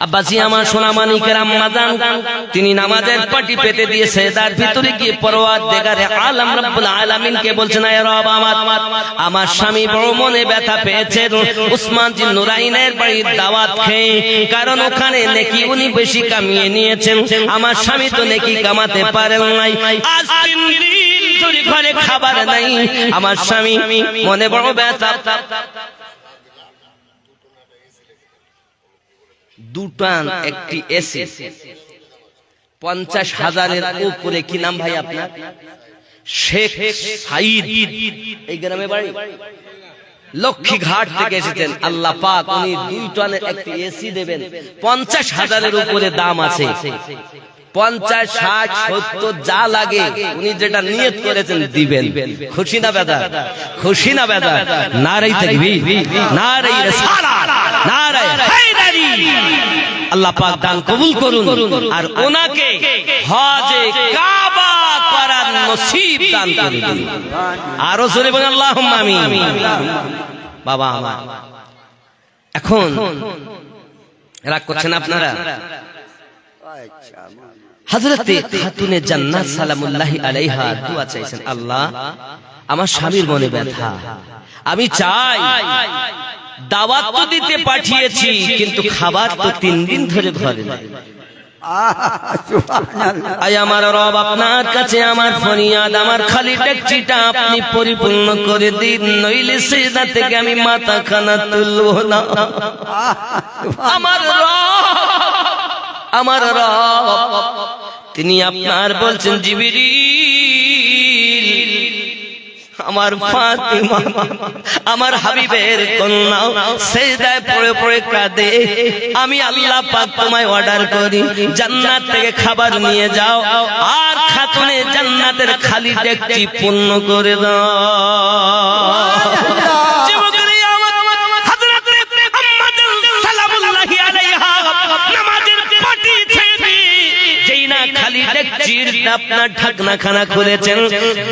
আব্বাজি আমার সোনামানিকের আম্মা জান, তিনি নামাজের পাটি পেতে দিয়েছে, তার ভিতরে গিয়ে পরওয়ারদিগারে আলম রব্বুল আলামিনকে বলছেন, আয় রব আমার স্বামী বড় মনে ব্যথা পেয়েছে উসমান জিন নুরাইনের বাড়ির দাওয়াত খেয়ে, কারণ ওখানে নেকি উনি বেশি কামিয়ে নিয়েছেন, আমার স্বামী তো নেকি কামাতে পারেন নাই, আজ 3 দিন ধরে ঘরে খাবার নাই, আমার স্বামী মনে বড় ব্যথা। 2 টন একটি এসি, 50,000-এর উপরে। কি নাম ভাই আপনার? শেখ সাইদ। এই গ্রামে বাড়ি, লক্ষ্মীঘাট থেকে এসেছেন। আল্লাহ পাক উনি 2 টনের একটি এসি দেবেন, 50,000-এর উপরে দাম আছে। 50, 60, 70 যা লাগে উনি যেটা নিয়ত করেছেন দিবেন। খুশি না বেদা? খুশি না বেদা? নারে তাকবীর, নারে রিসালাত, নারে হায়দারি। আল্লাহ পাক দান কবুল করুন, আর ওনাকে হজে কাবা করার নসিব দান করে দিন। আরো জোরে বলেন আল্লাহুম্মা আমিন। বাবা আমার, এখন রাগ করছেন আপনারা? হযরতে খাতুনে জান্নাত সালামুল্লাহি আলাইহা দোয়া চাইছেন, আল্লাহ আমার স্বামীর মনে ব্যথা, আমি চাই দাওয়াত তো দিতে পাঠিয়েছি, কিন্তু খাবার তো 3 দিন ধরে ঘরে নাই। আয় আমার রব, আপনার কাছে আমার ফরিয়াদ, আমার খালি ডেকচিটা আপনি পরিপূর্ণ করে দিন, নইলে সিজদা থেকে আমি মাথা খানা তুলব না। আমার রব তিনি আপনার বলছেন, জিবরিল আমার ফাতিমা আমার হাবিবের কন্যা সিজদায় পড়ে পড়ে কাঁদে, আমি আল্লাহ পাক তোমায় অর্ডার করি জান্নাত থেকে খাবার নিয়ে যাও, আর খাতুনে জান্নাতের খালি ডেকচি পূর্ণ করে দাও। আপনার ঢাকনা খানা খুলেছেন,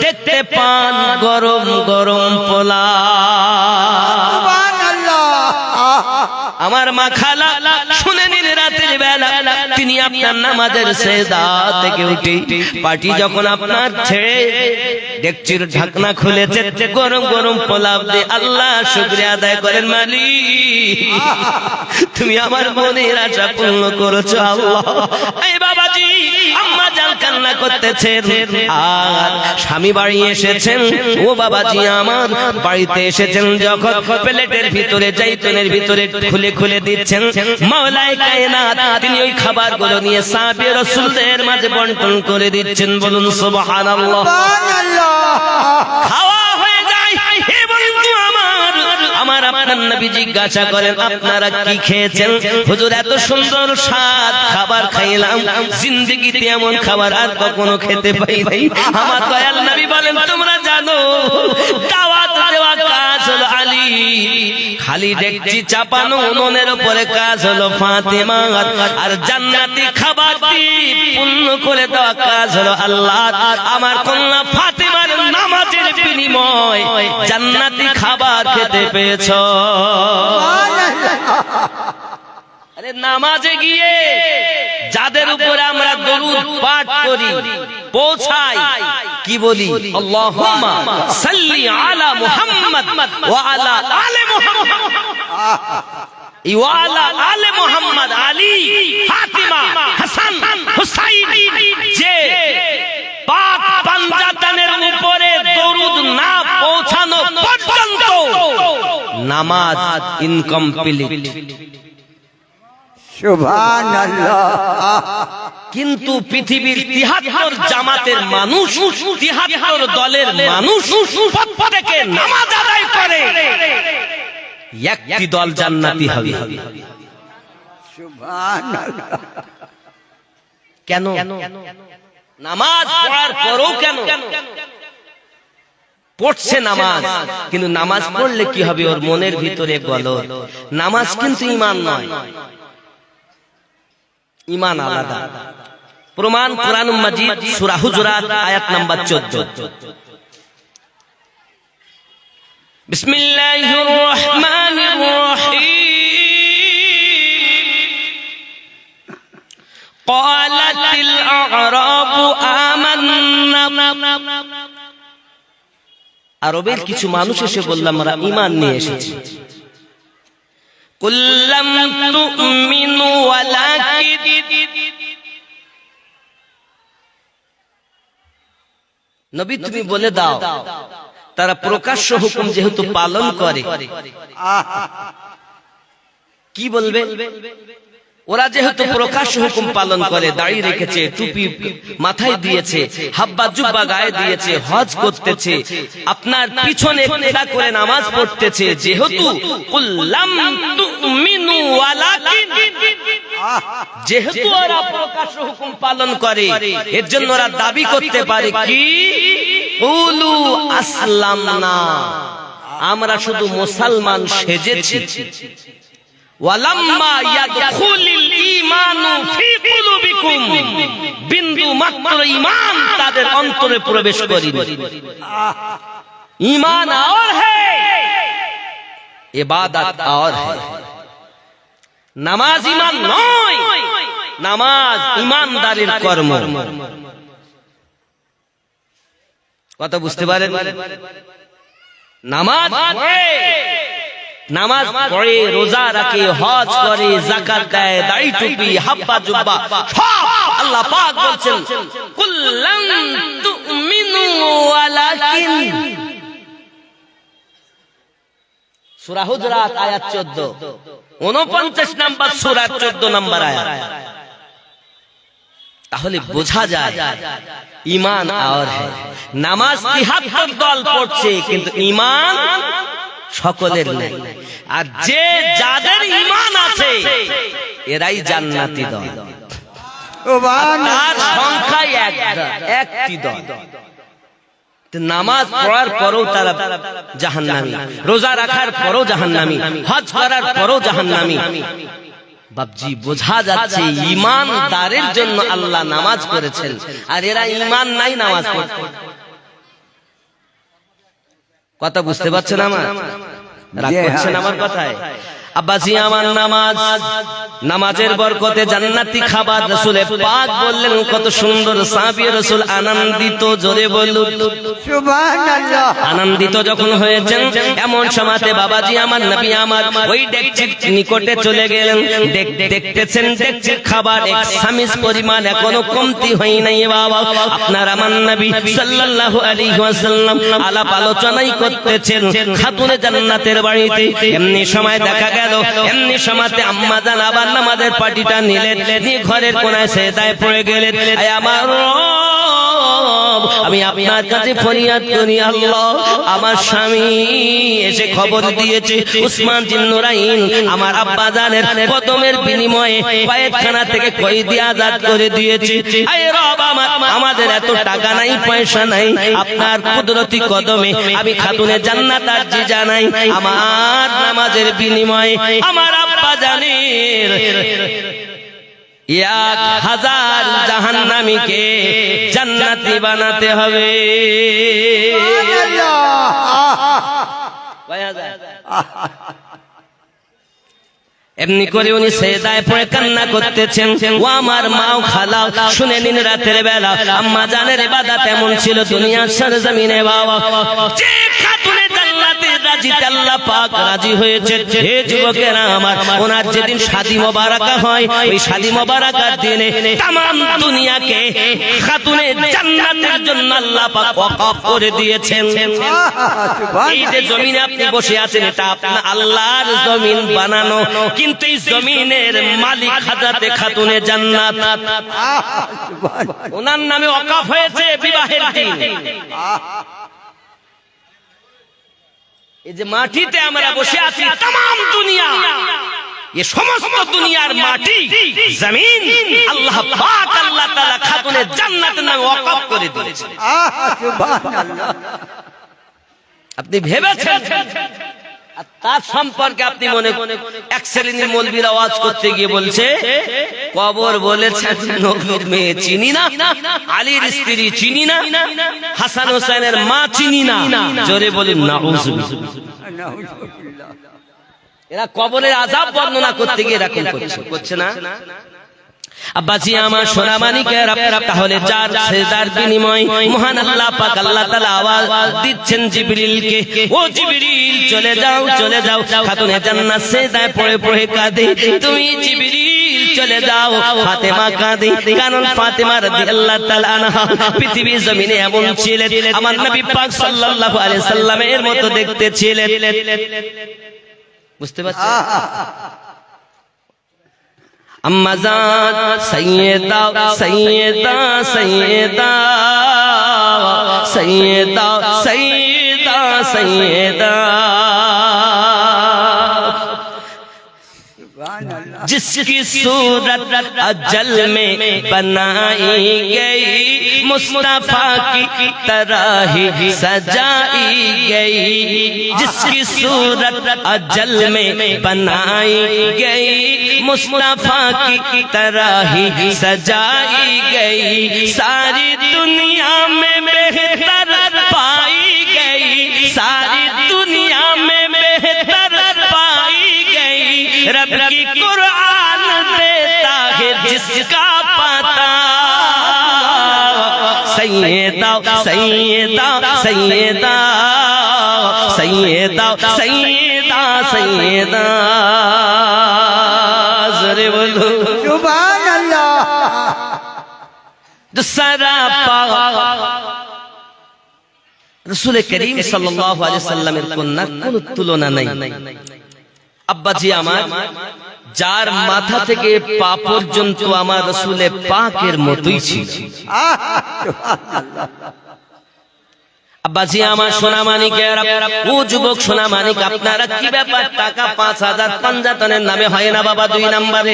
দেখতে পান গরম গরম পোলাও। আমার মা খালা শুনে নিন, রাতের বেলা তিনি আপনার নামাজের সেজদা থেকে উঠে পাটি যখন আপনার ছেড়ে ডেকচির ঢাকনা খুলেছে, গরম গরম পোলাও দিয়ে আল্লাহ শুকরিয়া আদায় করেন, মালিক তুমি আমার মনের আশা পূর্ণ করেছো আল্লাহ। এই বাবাজি আম্মা জান কান্না করতেছেন, আর স্বামী বাড়ি এসেছেন। ও বাবাজি আমার বাড়িতে এসেছেন যখন, প্লেটের ভিতরে জাইতুনের ভিতরে খুলে খুলে দিচ্ছেন, মাওলায়ে কায়নাত তিনি ওই খাবারগুলো নিয়ে সাহাবী রাসূলদের মাঝে বন্টন করে দিচ্ছেন। বলুন সুবহানাল্লাহ। খাওয়া হয়ে যায়, হে বন্ধু আমার আপনার নবী জিজ্ঞাসা করেন, আপনারা কি খেয়েছেন? হুজুর এত সুন্দর স্বাদ খাবার খাইলাম, জিন্দেগিতে এমন খাবার আর কখনো খেতে পাই নাই। আমার দয়াল নবী বলেন, তোমরা জানো দাওয়াত দেওয়া কাজ হলো আলী, খালি ডেকচি চাপানো উনুনের উপরে কাজ হলো ফাতেমা, আর জান্নাতি খাবার পূর্ণ করে দেওয়া কাজ হলো আল্লাহ। আমার কন্যা ফাতেমার নামাজের বিনিময় জান্নাতি খাবার খেতে পেয়েছো। আরে নামাজে গিয়ে যাদের উপরে আমরা দরুদ পাঠ করি, পৌঁছাই, কি বলি? আল্লাহুম্মা সাল্লি আলা মুহাম্মদ ওয়া আলা আলি মুহাম্মদ ওয়া আলা আলি মুহাম্মদ, আলী, ফাতিমা, হাসান, হুসাইন, যে পাক পাঞ্জাতনের উপরে দরুদ না পৌঁছানো পর্যন্ত নামাজ ইনকমপ্লিট। সুবহানাল্লাহ। কিন্তু পৃথিবীর 73 জামাতের মানুষ, 73 দলের মানুষ প্রত্যেকে নামাজ আদায় করে, একটি দল জান্নাতি হবে। সুবহানাল্লাহ। কেন? নামাজ পড়ার পরও কেন? পড়ছে নামাজ, কিন্তু নামাজ পড়লে কি হবে, ওর মনের ভিতরে গলদ। নামাজ কিন্তু ঈমান নয়, ঈমান আলাদা। প্রমাণ কোরআনুল মাজিদ সূরা হুজুরাত আয়াত নাম্বার 14। বিসমিল্লাহির রহমানির রহিম। ক্বালাতিল আ'রাবু আমান্না, আরবের কিছু মানুষ এসে বলল আমরা ঈমান নিয়ে এসেছি। কুল্লাম তুমিনু ওয়ালাকিন, নবী তুমি বলে দাও তারা প্রকাশ্য হুকুম যেহেতু পালন করে, কি বলবে? ওরা যেহেতু প্রকাশ্য হুকুম পালন করে, দাড়ি রেখেছে, টুপি মাথায় দিয়েছে, হাব্বা জুব্বা গায়ে দিয়েছে, হজ করতেছে, আপনার পিছনে নেড়া করে নামাজ পড়তেছে, যেহেতু কুল্লাম তুমিনু ওয়ালাকিন, যেহেতু ওরা প্রকাশ্য হুকুম পালন করে, এর জন্য ওরা দাবি করতে পারে কি, কুলু আসলামনা, আমরা শুধু মুসলমান সেজেছি। ওয়ালাম্মা ইয়াদখুলিল ঈমানু ফি কুলুবিকুম, বিন্দু মাত্র ঈমান তাদের অন্তরে প্রবেশ করেনি। ঈমান और है, ইবাদত और है। নামাজ ঈমান নয়, নামাজ ঈমানদারের কর্ম। কথা বুঝতে পারেন? নামাজ নামাজ পড়ে, রোজা রাখে, হজ করে, যাকাত দেয়, দাড়ি টুপি, হাব্বা জুব্বা সব আল্লাহ পাক বলছেন কুল্লাম তুমিনু ওয়ালাকিন। সূরা হুজুরাত আয়াত 14, 49 নাম্বার সূরা 14 নাম্বার আয়াত। তাহলে বোঝা যায় ঈমান আর হ্যায়। নামাজ ৭৩ দল পড়ছে, কিন্তু ঈমান সকলের নেই। আর যে যাদের ঈমান আছে এরাই জান্নাতি দল, তার সংখ্যা একটি দল। নামাজ পড়ার পরেও তারা জাহান্নামী, রোজা রাখার পরেও জাহান্নামী, হজ করার পরেও জাহান্নামী। বাপজি বোঝা যাচ্ছে ঈমানদারের জন্য আল্লাহ নামাজ করেছেন, আর এরা ঈমান নাই, নামাজ পড়ছে। কথা বুঝতে পারছেন? আমার রাগ করছেন আমার কথায়? আব্বাজি আমার নামাজ, নামাজের বরকতে জান্নাতি খাবার রাসূল পাক বললেন, কত সুন্দর সাহাবী রাসূল আনন্দিত, জোরে বলুন সুবহানাল্লাহ। আনন্দিত যখন হয়েছেন, এমন সময়তে বাবাজি আমার নবী আমার ওই ডেকচির নিকটে চলে গেলেন। দেখতেছেন ডেকচির খাবার এক চামচ পরিমাণ এখনো কমতি হয় নাই। বাবা আপনার আমার নবী সাল্লাল্লাহু আলাইহি ওয়াসাল্লাম আলাপ আলোচনাই করতেছেন খাতুনে জান্নাতের বাড়িতে। এমনি সময় দেখা গেল, এমনি সময়তে আম্মা জান আবার নামাজের পাটিটা নিলেন, নিয়ে ঘরের কোনায় সেজদায় পড়ে গেলেন। আয় আমার রব, আমি আপনার কাছে ফরিয়াদ করি, আল্লাহ আমার স্বামী এসে খবর দিয়েছে উসমান জিন নুরাইন আমার আব্বা জানের কদমের বিনিময়ে কয়েকখানা থেকে কয়েদি আজাদ করে দিয়েছে। আয় রব, আমাদের এত টাকা নাই, পয়সা নাই, আপনার কুদরতি কদমে আমি খাতুনে জান্নাত আরজি জানাই, আমার নামাজের বিনিময়ে আমার আব্বা জানের 1000 জাহান্নামীকে জান্নাতি বানাতে হবে। এমনি করে উনি সেজদায় পড়ে কান্না করতেছেন। ও আমার মাও খালাও, শুনে নিন রাতের বেলা আম্মা জানের ইবাদত এমন ছিল দুনিয়ার সরজমিনে। বাবা যে খাতুনে জান্নাতের রাজিতে আল্লাহ পাক রাজি হয়েছে, হে যুবকেরা আমার, ওনার যেদিন শাদী মোবারকা হয়, ওই শাদী মোবারকার দিনে तमाम দুনিয়াকে খাতুনে জান্নাতের জন্য আল্লাহ পাক ওয়াকফ করে দিয়েছেন। এই যে জমিনে আপনি বসে আছেন, এটা আপনার আল্লাহর জমিন বানানো, কিন্তু এই জমিনের মালিক হযরতে খাতুনে জান্নাত, ওনার নামে ওয়াকফ হয়েছে বিবাহের দিন। এই যে মাটিতে আমরা বসে আছি, तमाम দুনিয়া, ये সমস্ত দুনিয়ার মাটি জমিন আল্লাহ পাক আল্লাহ তাআলা খাতুনে জান্নাত নামে ওয়াকফ করে দিয়েছে। সুবহানাল্লাহ। আপনি ভেবেছেন আর তার সম্পর্কে আপনি মনে এক শ্রেণীর মৌলবীর আওয়াজ করতে গিয়ে বলছে কবর বলেছেন নবীর মেয়ে চিনি না, আলীর স্ত্রী চিনি না, হাসান হোসেনের মা চিনি না। জোরে বলেন নাউজুবিল্লাহ। এরা কবরের আযাব বর্ণনা করতে গিয়ে এরকম করছে না। আব্বাজি আমার সোনা মানিকের, তাহলে যার সেজদার বিনিময় মহান আল্লাহ পাক আল্লাহ তাআলা আওয়াজ দিচ্ছেন জিবরিলকে, ও জিবরিল চলে যাও চলে যাও। খাতুনে জান্নাত সেজদায় পড়ে পড়ে কাঁদে, তুমি জিবরিল চলে যাও। ফাতেমা কাঁদে, কারণ ফাতেমা রাদিয়াল্লাহু তাআলা আনহা পৃথিবীর জমিনে এমন ছিলেন আমার নবী পাক সাল্লাল্লাহু আলাইহি সাল্লামের মতো দেখতে ছিলেন। বুঝতে পারছেন? अम्मा जान सैयदा सैयदा सैयदा सैयदा सैयदा सैयदा जिसकी सूरत अजल में बनाई गई, मुस्तफा की तरह ही सजाई गई। जिसकी सूरत अजल में बनाई गई, मुस्तफा की तरह ही सजाई गई। सारी दुनिया में बेहतर पाई गई, सारी दुनिया में बेहतर पाई गई। रब की कुरान देता है जिसका पता। सैयदा सैयदा सैयदा सैयदा सैयदा सैयदा। जरे बोलो सुभान अल्लाह। सरापा रसूल करीम साल्लाल्लाहु अलैहि वसल्लमेর কন্যা কোন তুলনা নাই। আব্বাজি আমার, যার মাথা থেকে পা পর্যন্ত আমার রাসূলে পাকের মতোই ছিল। আব্বাজি আমার সোনা মানিকের, ও যুবক সোনা মানিক, আপনারা কি ব্যাপার টাকা 5000 পাঞ্জাতনের নামে হয় না বাবা 2 নম্বরে?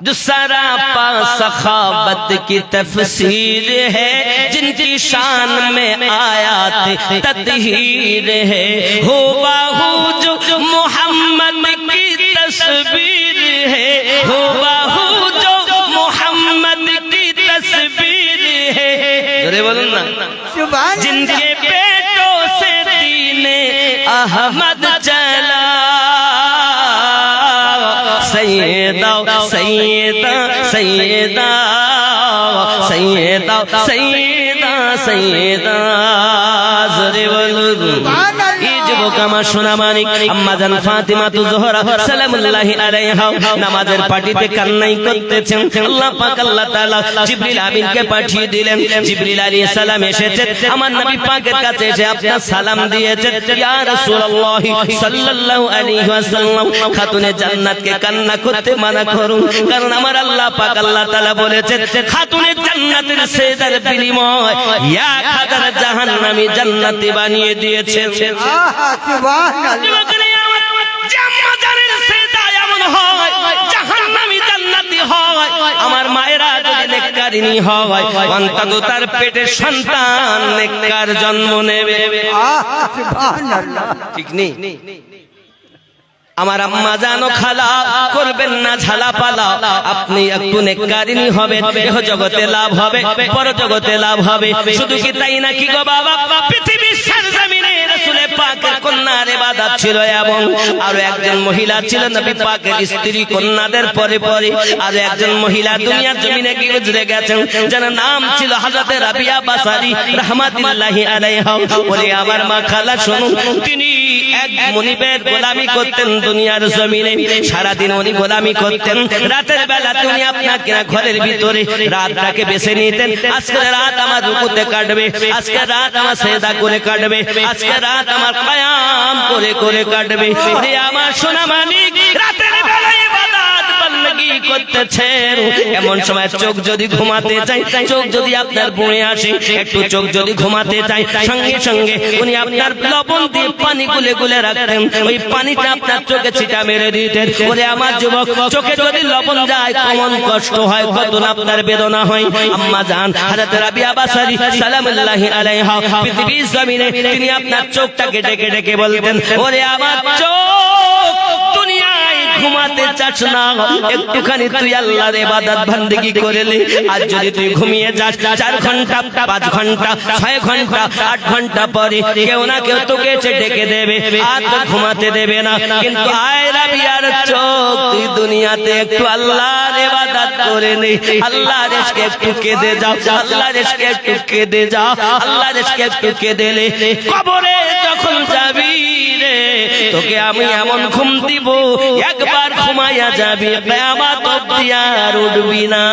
जो सरापा सखावत की तफसीर है, जिनकी शान में आयात तत्हीर है। हो बाहू जो मोहम्मद की तस्वीर है, हो बाहू जो मोहम्मद की तस्वीर है। अरे बोलो ना, जिनके पेटों से दीने अहमद चला। सैयदा सैयदा सैयदा सैयदा सैयदा सैयदा। जरे बोलो যুবক আমার সোনা মানিক, আম্মা জান ফাতিমা তু জোহরা সালামুল্লাহি আলাইহা নামাজের পাটিতে কান্নাই করতেছেন। আল্লাহ পাক আল্লাহ তাআলা জিবরিল আমিনকে পাঠিয়ে দিলেন। জিবরিল আলাইহিস সালাম এসেছেন আমার নবী পাকের কাছে এসে আপনার সালাম দিয়েছেন, ইয়া রাসূলুল্লাহ সাল্লাল্লাহু আলাইহি ওয়াসাল্লাম খাতুনে জান্নাতকে কান্না করতে মানা করুন, কারণ আমার আল্লাহ পাক আল্লাহ তাআলা বলেছেন খাতুনে জান্নাতের সেজদার বিনিময় 1000 জাহান্নামী জান্নাতি বানিয়ে দিয়েছেন। আমার মায়েরা যদি নেককারিনী হয়, অন্তত তার পেটে সন্তান নেককার জন্ম নেবে। ঠিক নেই? আমার আম্মা জানো খালা করবেন না ঝালা পালা, আপনি একটু নেককারিনী হবেন, দেহ জগতে লাভ হবে, পর জগতে লাভ হবে। শুধু কি তাই নাকি গো বাবা, পৃথিবীর সরজমিনে রাসূল পাকের কন্যার ইবাদত ছিল, এবং আরো একজন মহিলা ছিল নবী পাকের স্ত্রী কন্যাদের পরে পরে আরো একজন মহিলা দুনিয়ার জমিনে কি গুজরে গেছেন, যার নাম ছিল হযরত রাবিয়া বাসারি রাহমাতুল্লাহি আলাইহা। বলে আমার মা খালা শুনুন, তিনি এক মনিবের গোলামি করতেন দুনিয়ার জমিনে। সারাদিন উনি গোলামি করতেন, রাতের বেলা তিনি আপনার কিনা ঘরের ভিতরে রাতটাকে বেছে নিতেন। আজকে রাত আমার রুকুতে কাটবে, আজকে রাত আমার সেজদা করে কাটবে, আজকে রাত আমার কিয়াম করে করে কাটবে। আমার সোনা মানিক রাতের বেলা ইবাদত বন্দগি করতেছেন। এমন সময় চোখ যদি ঘুমাতে চাই, চোখ যদি আপনার বয়ে আসে, একটু চোখ যদি ঘুমাতে চাই, সঙ্গে সঙ্গে উনি আপনার লবণ দিয়ে পানি গুলে গুলে রাখতেন, ওই পানিটা আপনার চোখে ছিটা মেরে দিতেন। ওরে আমার যুবক, চোখে যদি লবণ যায় কেমন কষ্ট হয়, কত না আপনার বেদনা হয়। আম্মা জান হযরত রাবিয়া বাসারী সালামুল্লাহি আলাইহা পৃথিবীর জমিনে তিনি আপনার চোখটাকে ডেকে ডেকে বলতেন, ওরে আমার চোখ, দুনিয়ায় ঘুমাতে চাস না, একটুখানি তুই আল্লাহর ইবাদত বান্দেগি করে নে। আর যদি তুই ঘুমিয়ে যাস 4 ঘন্টা, 5 ঘন্টা, 6 ঘন্টা, 8 ঘন্টা পরে কেউ না কেউ তোকে এসে ডেকে দেবে, আর তো ঘুমাতে দেবে না। কিন্তু আয় রাবিয়ার চোখ, তুই দুনিয়াতে একটু আল্লাহর ইবাদত করে নে, আল্লাহর ইশকে একটু কেঁদে যাও, আল্লাহর ইশকে একটু কেঁদে যাও, আল্লাহর ইশকে একটু কেঁদে নে। কবরে যখন যাবি রে, তোকে আমি এমন ঘুম দিব, একবার ঘুমাইয়া যাবি, কিয়ামত অবধি আর উঠবি না।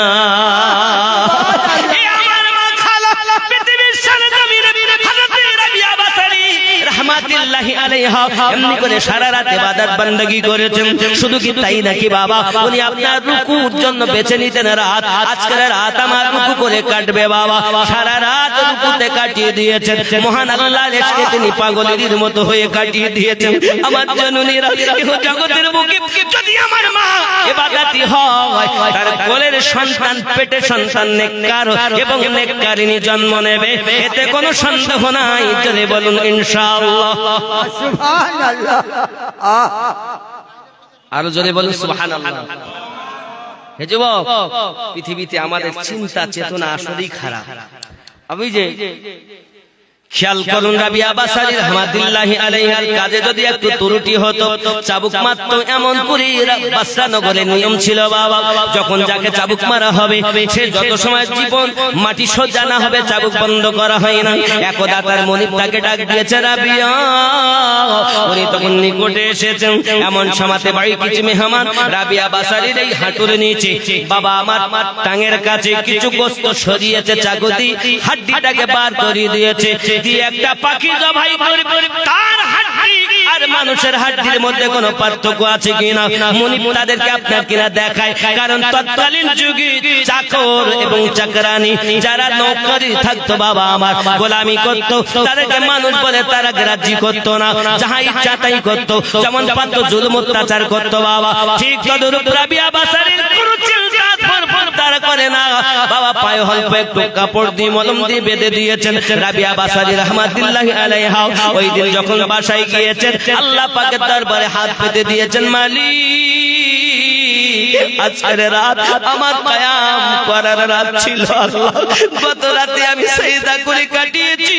এ আমার মা খালা, পৃথিবীর সরজমিনে হযরত রাবিয়া বাসারী রাহমাতুল্লাহি আলাইহা এমনি করে সারা রাত ইবাদত বান্দেগি করেছেন। শুধু কি তাই নাকি বাবা, উনি আপনার রুকুর জন্য বেছে নিতেন রাত। আজকের রাত আমার রুকু করে কাটবে বাবা, সারা রাত রুকুতে কাটিয়ে দিয়েছেন। মহান আল্লাহর ইশকে তিনি পাগলের মতো হয়ে কাটিয়ে দিয়েছেন। আমার জননীরা, এই জগতের বুকে যদি আমার মা ইবাদতি হয়, তার কোলের সন্তান, পেটে সন্তান নেককার এবং নেককারিনী জন্ম নেবে, এতে কোনো সন্দেহ নাই। চলে বলুন ইনশাআল্লাহ। সুবহানাল্লাহ। আরো জোরে বলুন সুবহানাল্লাহ। হে যুবক, পৃথিবীতে আমাদের চিন্তা চেতনা আসলেই খারাপ। আমি যে খেয়াল করুন, রাবিয়া বাসারী রাহমাতুল্লাহি আলাইহার কাজে যদি একটু ত্রুটি হতো, চাবুক মারত। এমন করে বাসরা নগরের নিয়ম ছিল বাবা, যখন যাকে চাবুক মারা হবে সে যত সময় জীবন মাটি সোজা না হবে, চাবুক বন্ধ করা হয় না। একদা তার মনিব তাকে ডাক দিয়েছে, রাবিয়া। উনি তখন নিকটে এসেছেন। এমন সমাতে বাড়ি কিছু মেহমান রাবিয়া বাসারীর এই হাঁটুর নিচে বাবা আমার টাঙের কাছে কিছু গোস্ত সরিয়েছে, চাকুতি হাড্ডিটাকে বার করে দিয়েছে, দিয়ে একটা পাখি জবাই করে তার হাড্ডি আর মানুষের হাড্ডির মধ্যে কোনো পার্থক্য আছে কিনা মুনিব তাদেরকে আপনার কিনা দেখায়। কারণ তৎকালীন যুগে চাকর এবং চাকরানি যারা নৌকরি থাকতো বাবা আমার, গোলামি করত, তাদেরকে মানুষ বলে তারা গ্রাহ্য করতো না, যাহা ইচ্ছা তাই করতো, যেমন পারতো জুলুম অত্যাচার করতো বাবা। ঠিক তদরূপ রাবিয়া বাসারীর কোনো চিন্তা তারা করে না বাবা। পায়ে অল্প একটু কাপড় দিয়ে মলম দিয়ে বেঁধে দিয়েছেন। রাবিয়া বাসারী রাহমাতুল্লাহি আলাইহা ওই দিন যখন বাসায় গিয়েছেন, আল্লাহ পাকের দরবারে হাত পেতে দিয়েছেন, মালিক, আজকের রাত আমার কিয়াম করার রাত ছিল আল্লাহ। গত রাতে আমি সিজদা করে কাটিয়েছি,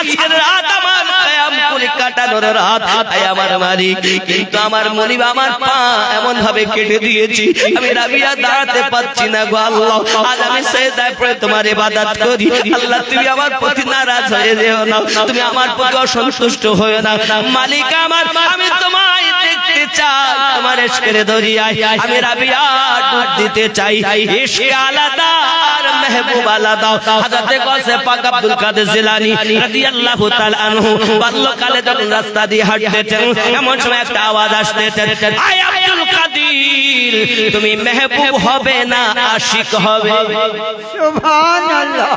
আজকের রাত আমার কিয়াম করে কাটানোর রাত। আয় আমার মালিক, কিন্তু আমার মনিব আমার পা এমন ভাবে কেটে দিয়েছি, আমি রাবিয়া দাঁড়াতে পারছি না গো আল্লাহ। আজ আমি সিজদায় পড়ে তোমার ইবাদত করি। আল্লাহ, তুমি আমার প্রতি নারাজ হয়ে যেও না, তুমি আমার প্রতি অসন্তুষ্ট হয়ে না। মালিক আমার, আমি তোমায় দেখতে চাই, তোমার ইশকের দরিয়ায় আমি রাবিয়া ডুব দিতে চাই। ইশকে আলাদা আর মেহবুব আলাদা। হযরত গাউসে পাক আব্দুল কাদের জিলানী রাদিয়াল্লাহু তাআলা আনহু বাল্যকালে যখন রাস্তা দিয়ে হাঁটতেন, এমন সময় একটা আওয়াজ আসতেছে, আয় আব্দুল কাদের, তুমি মেহবুব হবে না আশিক হবে। সুবহানাল্লাহ।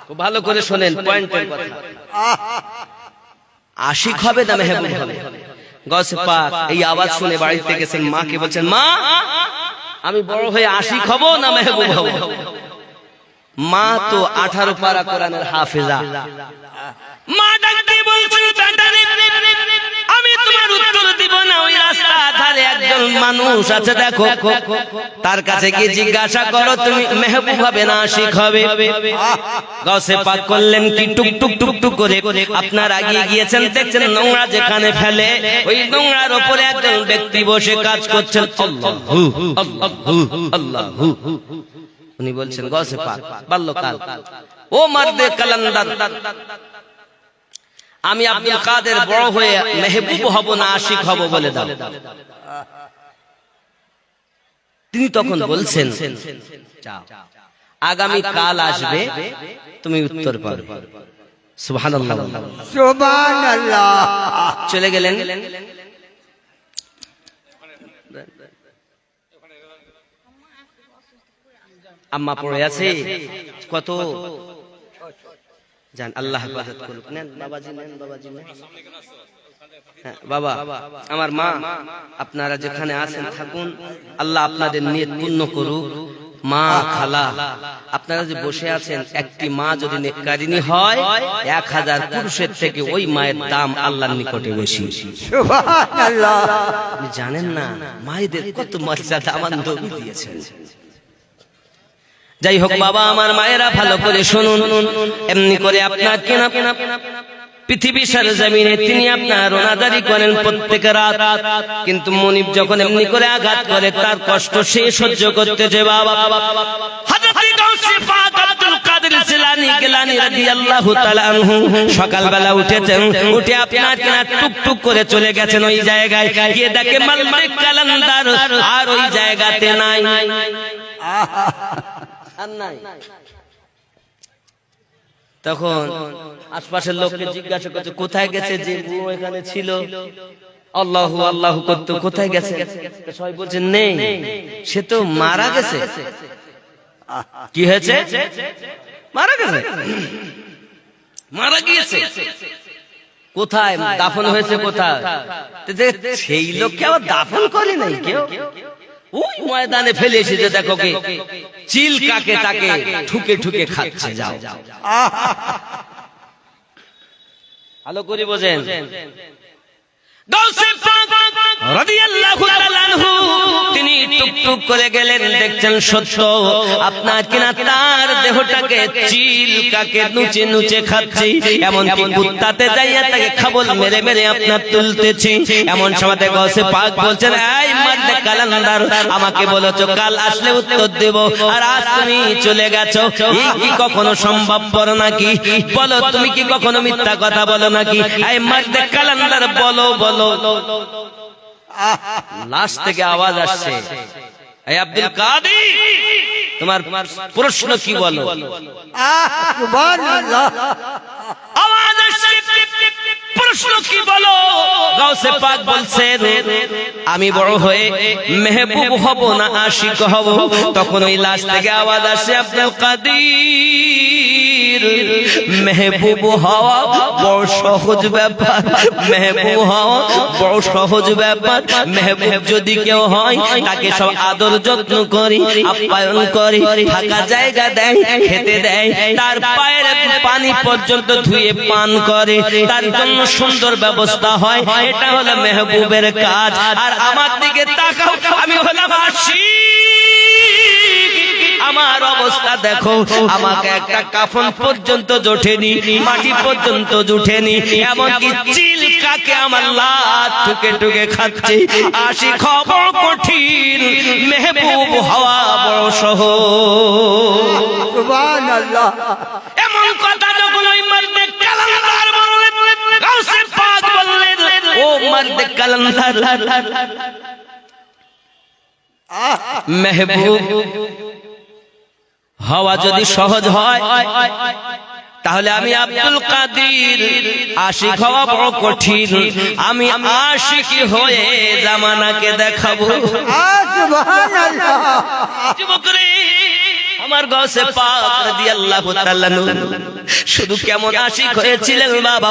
খুব ভালো করে শুনেন পয়েন্টের কথা। আশিক হবে না মেহবুব হবে। গাউসে পাক এই আওয়াজ শুনে বাড়িতে গেছেন, মাকে বলছেন, মা আমি বড় হয়ে আশিক হব না মেহবুব হব? মা তো 18 পারা কোরআনের হাফেজা। মা ডাক দিয়ে বলছেন, আমি তোমার উত্তর দিব না। ওই রাস্তা ধারে একজন মানুষ আছে, দেখো, তার কাছে গিয়ে জিজ্ঞাসা করো তুমি মেহবুব হবে না আশিক হবে। গাউসে পাক করলেন কি, টুক টুক টুক টুক করে আপনার আগিয়ে গিয়েছেন, দেখছেন নোংরা যেখানে ফেলে ওই নোংরার উপরে একজন ব্যক্তি বসে কাজ করছেন। আল্লাহু আল্লাহু আল্লাহু। উনি বলছেন, গাউসে পাক বাল্যকাল, ও মারদে কালান্দার, আমি আব্দুল কাদের বড় হয়ে মেহবুব হব না আশিক হব বলে দাও। তিনি তখন বলছেন, আগামী কাল আসবে, তুমি উত্তর পাবে। সুবহানাল্লাহ সুবহানাল্লাহ। চলে গেলেন। আম্মা পড়ে আছে কত জান, আল্লাহ হেফাজত করুক। নেন বাবাজি, নেন বাবাজি, নেন। হ্যাঁ বাবা, আমার মা, আপনারা যেখানে আছেন থাকুন, আল্লাহ আপনাদের নিয়ত পূর্ণ করুক। মা, খালা, আপনারা যে বসে আছেন, একটি মা যদি নেককারিনী হয় 1000 পুরুষের থেকে ওই মায়ের দাম আল্লাহর নিকটে বেশি। সুবহানাল্লাহ। আপনি জানেন না মায়েদের কত মর্যাদা আমার নবী দিয়েছেন। যাই হোক বাবা, আমার মায়েরা ভালো করে শুনুন। এমনি করে আপনার কেনা পৃথিবী সরজমিনে তিনি আপনার রোনাদারি করেন প্রত্যেক রাত, কিন্তু মনিব যখন এমনি করে আঘাত করে তার কষ্ট সে সহ্য করতেছে। বাবা, হযরত গাউসে পাক আব্দুল কাদের জিলানী গিলানী রাদিয়াল্লাহু তাআলা আনহু সকালবেলা উঠেছেন, উঠে আপনার কেনা টুকটুক করে চলে গেছেন ওই জায়গায়, গিয়ে দেখে মালিক কালান্দার আর ওই জায়গাতে নাই। আর নাই। তখন আশপাশের লোককে জিজ্ঞাসা করছে কোথায় গেছে যে বুড়ো এখানে ছিল, আল্লাহু আল্লাহু করতে, কোথায় গেছে? সবাই বলছে নেই, সে তো মারা গেছে। কি হয়েছে? মারা গেছে, মারা গিয়েছে। কোথায় দাফন হয়েছে? কোথায়? সেই লোককে আবার দাফন করে নাই কেউ, ওই ময়দানে ফেলে এসেছে। দেখো কে চিল কাকে তাকে ঠুকে ঠুকে খাচ্ছে। যাও ভালো করে বোঝেন। গাউসে পাক রাদিয়াল্লাহু তাআলা আনহু তিনি টুকটুক করে গেলেন, দেখছেন সত্য আপনার কিনা তার দেহটাকে চিল কাকে নুচে নুচে খাচ্ছে। এমন কি কুত্তাতে যাইয়া তাকে খাবল মেরে মেরে আপনার তুলতেছে। এমন সময় গাউসে পাক বলছেন, এই মারদে কালান্দার, আমাকে বলেছো কাল আসলে উত্তর দেব, আর আজ তুমি চলে গেছো। এই কি কখনো সম্ভবপর নাকি? বলো, তুমি কি কখনো মিথ্যা কথা বলো নাকি? এই মারদে কালান্দার, বলো বলো। লাশ থেকে আওয়াজ আসছে, এই আব্দুল কাদের, তোমার প্রশ্ন কি বলো? সুবহানাল্লাহ। আওয়াজ আসছে, প্রশ্ন কি বলো? গাউসে পাক বলছেন, আমি বড় হয়ে মেহবুব হব না আশিক হব? তখন ওই লাশ থেকে আওয়াজ আসে, আব্দুল কাদের, মেহবুব হওয়া বড় সহজ ব্যাপার, মেহবুব হওয়া বড় সহজ ব্যাপার। মেহবুব যদি কেউ হয় তাকে সব আদর যত্ন করি, আপ্যায়ন করি, থাকা জায়গা দেয়, খেতে দেয়, তার পায়ের পানি পর্যন্ত ধুয়ে পান করে, তার জন্য সুন্দর ব্যবস্থা হয়। এটা হলো মেহবুবের কাজ। আর আমার দিকে তাকাও, আমি হলাম আশিক। আমার অবস্থা দেখো, আমাকে একটা কাফন পর্যন্ত জোটেনি, মাটি পর্যন্ত জুটেনি, এমনকি চিল কাকে আমার লাত ঠুকে ঠুকে খাচ্ছে। আশিক হওয়া কঠিন, মেহবুব হওয়া বড় সহজ। সুবহানাল্লাহ। এমন কথা যখন ওই মারদে কালান্দার বললেন, গাউসে পাক বললেন, ও মারদে কালান্দার, মেহবুব হওয়া যদি সহজ হয় তাহলে আমি আব্দুল কাদের আশিক হওয়া বড় কঠিন। আমি আশিকি হয়ে জামানাকে দেখাবো। সুবহানাল্লাহ। যুবকরে, আমার গাউসে পাক রাদিয়াল্লাহু তাআলা শুধু কেমন আশিক হয়েছিলেন বাবা,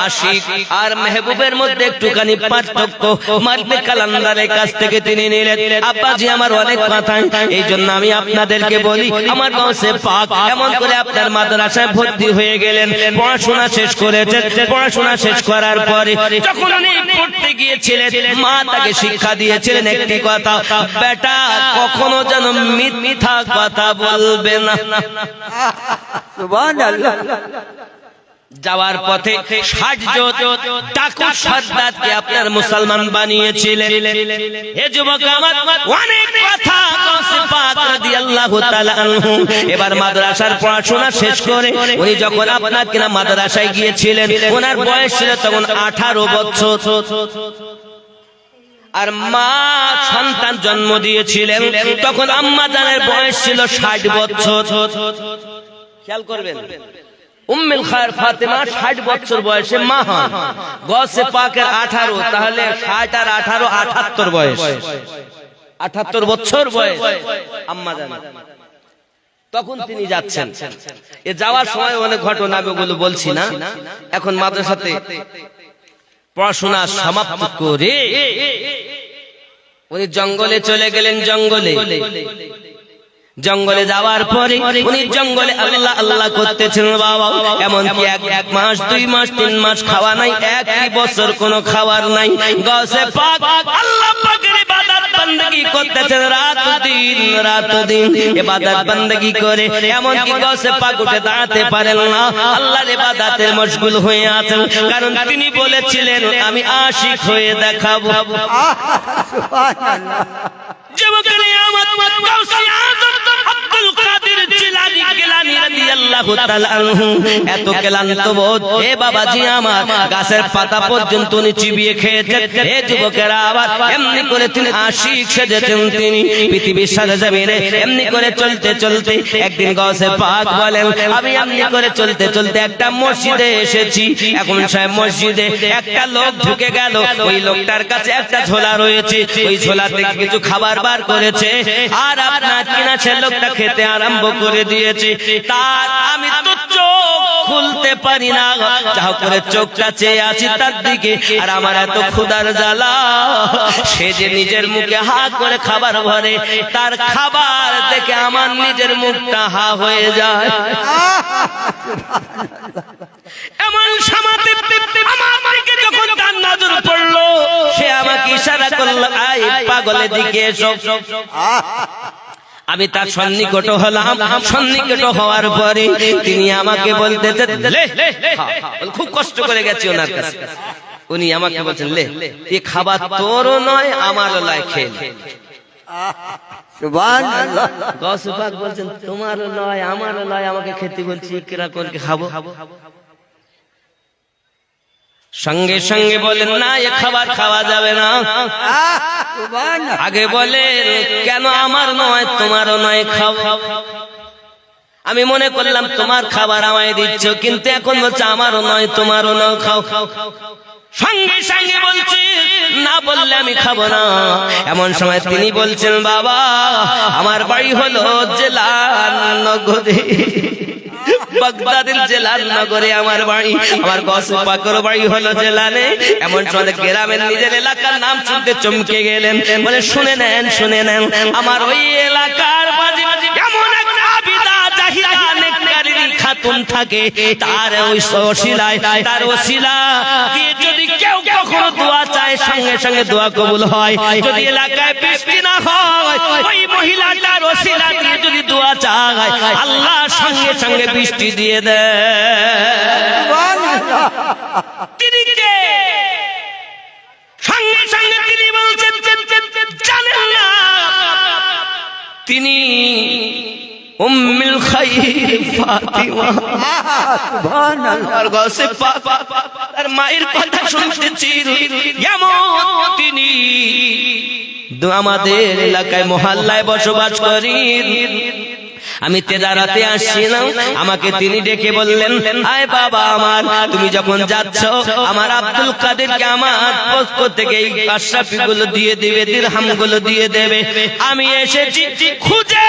আশিক আর মেহবুবের মধ্যে একটুখানি পার্থক্য মারদে কালান্দারের কাছ থেকে তিনি নিলেন। আব্বাজি আমার অনেক কথা, এই জন্য আমি আপনাদেরকে বলি, আমার গাউসে পাক এমন করে আপনার মাদ্রাসায় ভর্তি হয়ে গেলেন, পড়াশোনা শেষ করেছেন। পড়াশোনা শেষ করার পরে যখন উনি পড়তে গিয়েছিলেন, মা তাকে শিক্ষা দিয়েছিলেন একটি কথা, বেটা কখনো যেন মিথ্যা কথা বলবে না। সুবহানাল্লাহ। যাওয়ার পথে 60 জন ডাকু সর্দারকে আপনার মুসলমান বানিয়েছিলেন। হে যুবক আমার, অনেক কথা গাউসে পাক রাদিয়াল্লাহু তাআলা আনহু এবার মাদ্রাসার পড়াশোনা শেষ করে উনি যখন আপনার কিনা মাদ্রাসায় গিয়েছিলেন, ওনার বয়স ছিল তখন 18 বছর। আর মা সন্তান জন্ম দিয়েছিলেন তখন আম্মা জানের বয়স ছিল 60 বছর। খেয়াল করবেন, উম্মুল খায়র ফাতেমা 60 বছর বয়সে মা হন, গাউসে পাকের 18, তাহলে 60 আর 18 78 বয়স, 78 বছর বয়স আম্মা জান। তখন তিনি যাচ্ছেন। এ যাওয়ার সময় অনেক ঘটনা আমি ওগুলো বলছি না। এখন মাদ্রাসাতে পড়াশোনা সমাপ্ত করে উনি জঙ্গলে চলে গেলেন। জঙ্গলে যাওয়ার পরে উনি জঙ্গলে আল্লাহ আল্লাহ করতেছেন বাবা। এমনকি এক মাস 2 মাস 3 মাস খাওয়া নাই, 1 বছর কোনো খাবার নাই। গাছে পাক আল্লাহ পাকের ইবাদত বندگی করতেছেন রাত দিন ইবাদত বندگی করে। এমনকি গাছে পাক উঠে দাঁড়াতে পারেন না, আল্লাহর ইবাদতে মশগুল হয়ে আছেন। কারণ তিনি বলেছিলেন আমি আশিক হয়ে দেখাবো। সুবহানাল্লাহ। যুবকের নিয়ামত গাউসে আযম আব্দুল কাদের জিলানী গিলানী রাদিয়াল্লাহু তাআলা আনহু এত ক্লান্ত বোধ, এ বাবাজি আমার গাছের পাতা পর্যন্ত উনি চিবিয়ে খেয়েছেন। এ যুবকেরা আবার এমনি করে তিনি আশিক সেজেছেন। তিনি পৃথিবীর সাথে জমিনে এমনি করে চলতে চলতে একদিন গাউসে পাক বলেন আমি এমনি করে চলতে চলতে একটা মসজিদে এসেছি। এখন সাহেব মসজিদে একটা লোক ঢুকে গেল। ওই লোকটার কাছে একটা ঝোলা রয়েছে, ওই ঝোলা থেকে কিছু খাবার বার করেছে, আর আপনার কিনা সে লোকটা খেতে আরম্ভ করে দিয়েছে। তার আমি তো চোখ খুলতে পারি না, যা করে চোখটা চেয়ে আছি তার দিকে। আর আমার এত ক্ষুধার জ্বালা, সে যে নিজের মুখে হা করে খাবার ভরে, তার খাবার দেখে আমার নিজের মুখটা হা হয়ে যায়। এমন সময় আমার দিকে যখন তার নজর পড়লো, সে আমাকে ইশারা করলো আয় পাগলের দিকে এসো। আমি তার সন্নিকট হলাম। সন্নিকট হওয়ার পরে তিনি আমাকে বলতেছেন লে, খুব কষ্ট করে গেছি ওনার কাছে। উনি আমাকে বলছেন লে, এই খাবার তোরও নয় আমারও নয়, খেয়ে নে। সুবহানাল্লাহ। গাউসে পাক বলছেন তোমারও নয় আমারও নয়, আমাকে খেতে বলছি, কিরা করে খাবো? সঙ্গে সঙ্গে বলেন না, এ খাবার খাওয়া যাবে না। আগে বলেন কেন আমার নয় তোমারও নয়, খাও। আমি মনে করলাম তোমার খাবার আমায় দিচ্ছ, কিন্তু এখন বলছে আমারও নয় তোমারও নয়, খাও। সঙ্গে সঙ্গে বলছে না, বললে আমি খাবো না। এমন সময় তিনি বলছেন বাবা আমার বাড়ি হলো জেলার নগরে, বাগদাদের জেলার নগরে আমার বাড়ি। আমার গাউসে পাকের বাড়ি হলো জেলানে। এমন সময় গ্রামের নিজের এলাকার নাম শুনতে চমকে গেলেন। বলে শুনে নেন আমার ওই এলাকার বাজি এমন একটা আবিদা জাহিরা নেককারিনী খাতুন থাকে, তার ওই ওসিলায় তার ওসিলা দিয়ে যদি কেউ কখনো দোয়া চায় সঙ্গে সঙ্গে দোয়া কবুল হয়। যদি এলাকায় বৃষ্টি না হয়, ওই মহিলাটার ওসিলা দিয়ে যদি দোয়া চায় আল্লাহ সঙ্গে সঙ্গে বৃষ্টি দিয়ে দেয়। তিনি কে? সঙ্গে সঙ্গে তিনি বলছেন জানেন না, তিনি উম্মুল খায়র ফাতিমা। সুবহানাল্লাহ। আর গাউসে পাক তার মায়ের কথা শুনতেছি, এমন তিনি আমাদের এলাকায় মহল্লায় বসবাস করেন। আমি তেজারাতে আসছিলাম, আমাকে তিনি ডেকে বললেন আয় বাবা আমার, তুমি যখন যাচ্ছ আমার আব্দুল কাদেরকে আমার পক্ষ থেকে এই আশরাফি গুলো দিয়ে দেবে, দিরহাম গুলো দিয়ে দেবে। আমি এসেছি খুঁজে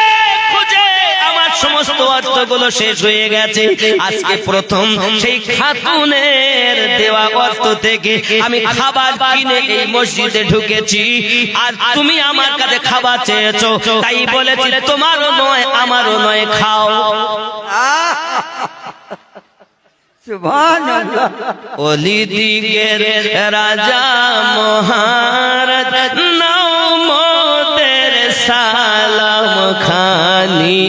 খুঁজে আমার সমস্ত অর্থগুলো শেষ হয়ে গেছে। আজকে প্রথম সেই খাতুনের দেওয়া অর্থ থেকে আমি খাবার কিনে এই মসজিদে ঢুকেছি, আর তুমি আমার কাছে খাবার চেয়েছো, তাই বলেছি তোমারও নয় আমারও নয়, খাও। সুবহানাল্লাহ। ওলি দিগের রাজা মহারাজ নাও মোদের সালাম খানি,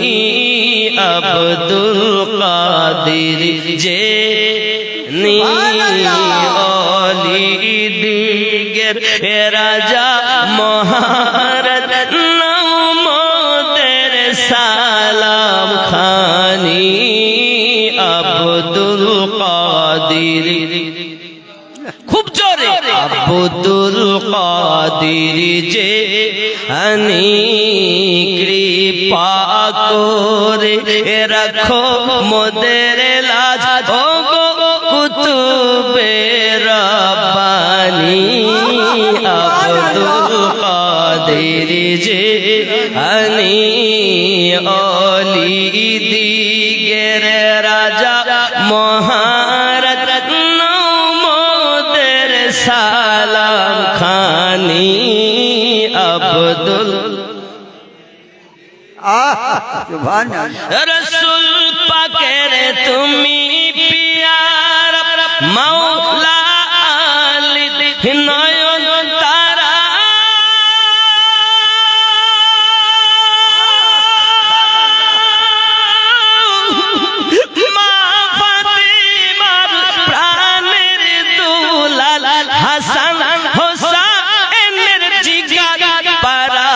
আব্দুল কাদের যে নি ওলি দিগের রাজা মহারাজ নাও মোদের সালাম খানি, আব্দুল কাদের। খুব জোরে আব্দুল কাদের যে আনি কৃপা করে রাখো মোদের লাজ, ও গো কুতুবে রব্বানি, আব্দুল কাদের যে আনি ওলি দিগের রাজা মহারাজ নমদের সালাম খানি আব্দুল সুবহানাল্লাহ রসুল পাকের তুমি পিয়ার মাওলা আলী নয়ন তারা মা ফাতিমার প্রাণের দুলাল হাসান হোসেনের জিগার পারা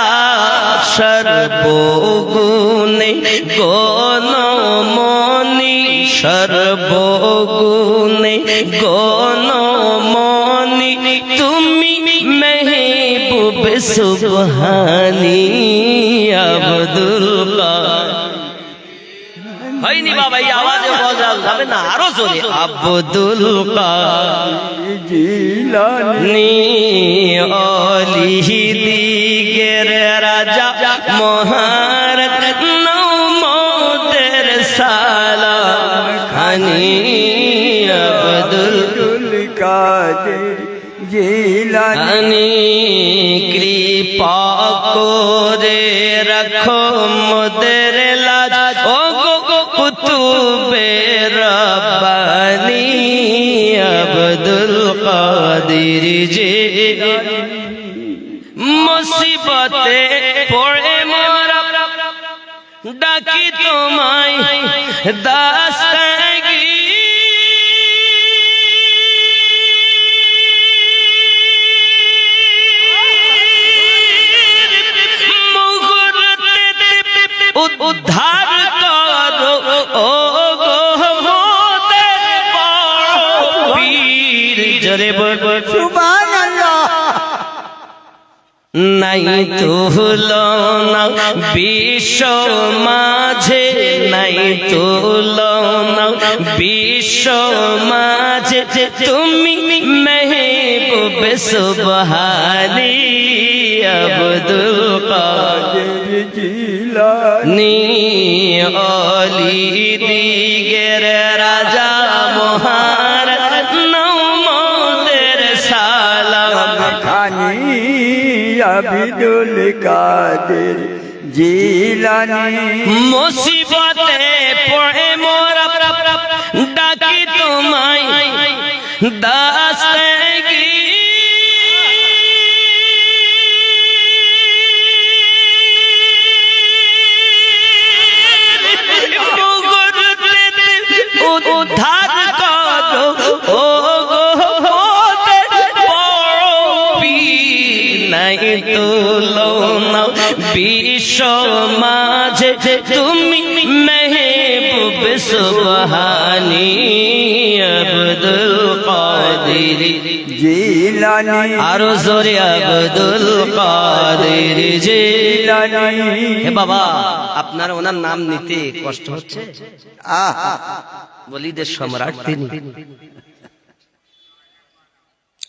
সর্বগুণে গণমণি সর্বগুণে গণমণি তুমি মেহবুব সুবহানি আব্দুল কাদের হয়নি বাবা, এই আওয়াজে বলা যাবে না, আরো জোরে আব্দুল কাদের জিলানী অলি দিগের রাজা মহারাজ নমদের সালাম খানি আব্দুল কাদের জিলানী খানি কৃপা করে রাখো মোদের লাজ ও গো কুতুবে রব্বানি আব্দুল কাদের জিলানী মুসিবতে পড়ে মোরা ডাকি তোমায় দাস্তাগি উদ্ধার করো ও গো মোদের বড় পীর জোরে বল সুবহানাল্লাহ নাই তুলনা বিশ্ব মাঝে নাই তুলনা বিশ্ব মাঝে তুমি মেহবুব সুবহানি আব্দুল কাদের জিলানী অলি দিগের রাজা মহারাজ নমদের সালাম খানি আব্দুল কাদের জিলানী মুসিবতে পড়ে মোরা ডাকি তোমায় দাস্তাগি উদ্ধার করো ও গো মোদের বড় পীর নাই তুলনা বিশ্ব মাঝে তুমি মেহবুব সুবহানি আব্দুল কাদের জিলানী আরো জোরে আব্দুল কাদের জিলানী। হে বাবা, আপনার ওনার নাম নিতে কষ্ট হচ্ছে? বলিদের সম্রাট তিনি।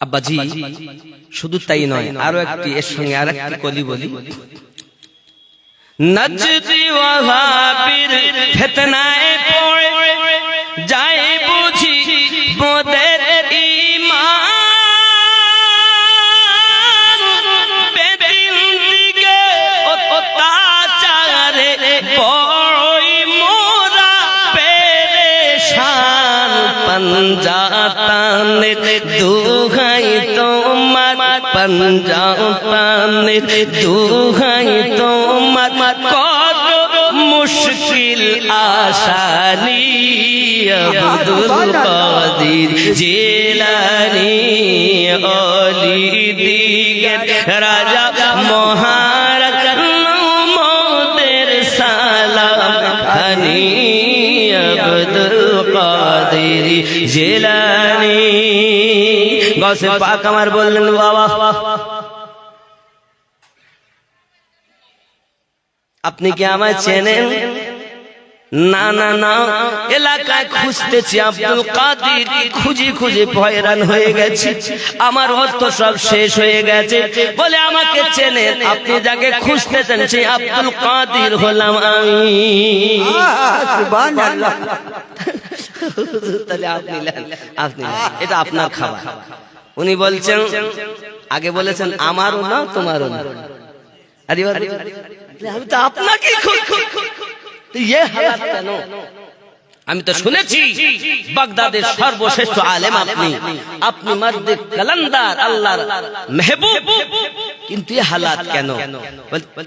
আব্বাজি শুধু তাই নয়, আরো একটি এর সঙ্গে আর একটি কলি বলি। নজদি ওয়াহাবির ফিতনায় পড়ে যায় বুঝি মোদের ঈমান, বেদিন দিকে অত্যাচারে বড়ই মোরা পেরেশান, পঞ্জাতানে দুহাই তোমার পঞ্জাতানে দুহাই তোমার কত মুশকিল আসানি আব্দুল কাদের জিলানী অলি দিগের রাজা মহারাজ নমদের সালাম খানি আব্দুল কাদের জিলানী। গৌসে পাক আমার বললেন বাবা আপনি কি আমায় চেনেন? না না না, এলাকায় খুঁজতেছি আব্দুল কাদের, খুঁজে খুঁজে হয়রান হয়ে গেছি, আমার অর্থ সব শেষ হয়ে গেছে। বলে আমাকে চেনেন? আপনি যাকে খুঁজতেছেন সেই আব্দুল কাদের হলাম আমি। সুবহানাল্লাহ। তাহলে আপনি নেন, আপনি নেন, এটা আপনার খাবার। উনি বলছেন, আগে বলেছেন আমারও না তোমারও না। আরে আমি তো আপনাকেই খুঁজছি, ये हालात কেন? আমি তো শুনেছি বাগদাদের সর্বশ্রেষ্ঠ আলেম আপনি, আপনি মর্দে কালান্দার, আল্লাহর মেহবুব, কিন্তু এই হালাত কেন?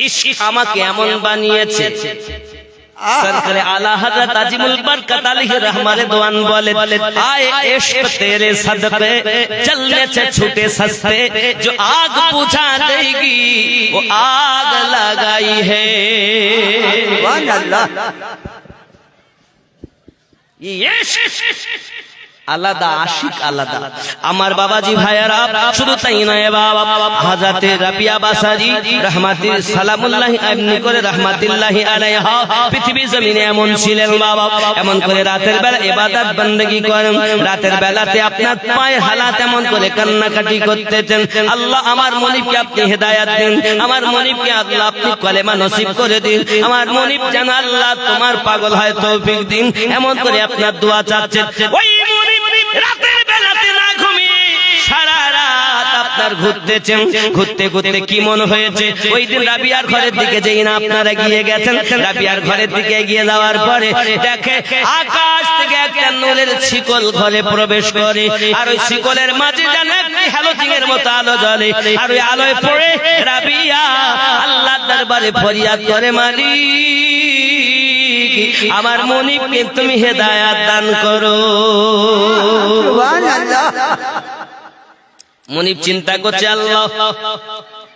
ইশক আমাকে এমন বানিয়েছে। सरकार आला हजरत अजीमुल बरकत अलैहि रहमान दीवान बोले, आए इश्क तेरे सदके चलने से छूटे सस्ते, जो आग बुझा देगी वो आग लगाई है। সুবহানাল্লাহ। আলাদা আশিক আলাদা। আমার বাবাজি ভাইয়ারা, শুধু তাই নয় বাবা, হযরতে রাবিয়া বাসারি রাহমাতুল সালামুল্লাহি এমনি করে রাহমাতুল্লাহি আলাইহা পৃথিবী জমিনে এমন ছিলেন বাবা, এমন করে রাতের বেলা ইবাদত বندگی করেন, রাতের বেলাতে আপনার পায়ের হালাত এমন করে কান্নাকাটি করতেছেন, আল্লাহ আমার মনিবকে আপনি হেদায়েত দিন, আমার মনিবকে আল্লাহ আপনি কলেমা নসিব করে দিন, আমার মনিব যেন আল্লাহ তোমার পাগল হয় তৌফিক দিন, এমন করে আপনার দোয়া চাচ্ছেন। ওই রাতের বেলাতে না ঘুমিয়ে সারা রাত আপনার ঘুরতেছেন, ঘুরতে ঘুরতে কি মনে হয়েছে, ওই দিন রাবিয়ার ঘরের দিকে যেই না আপনারা গিয়ে গেছেন, রাবিয়ার ঘরের দিকে গিয়ে যাওয়ার পরে দেখে আকাশ থেকে একটা নূরের শিকল ঘরে প্রবেশ করে, আর ওই শিকলের মাঝে যেন একটি হ্যালোজিনের মতো আলো জ্বলে, আর ওই আলোয় পড়ে রাবিয়া আল্লাহর দরবারে ফরিয়াদ করে, মালিক আমার মনিবকে তুমি হেদায়েত দান করো। সুবহানাল্লাহ। মনিব চিন্তা করছে, আল্লাহ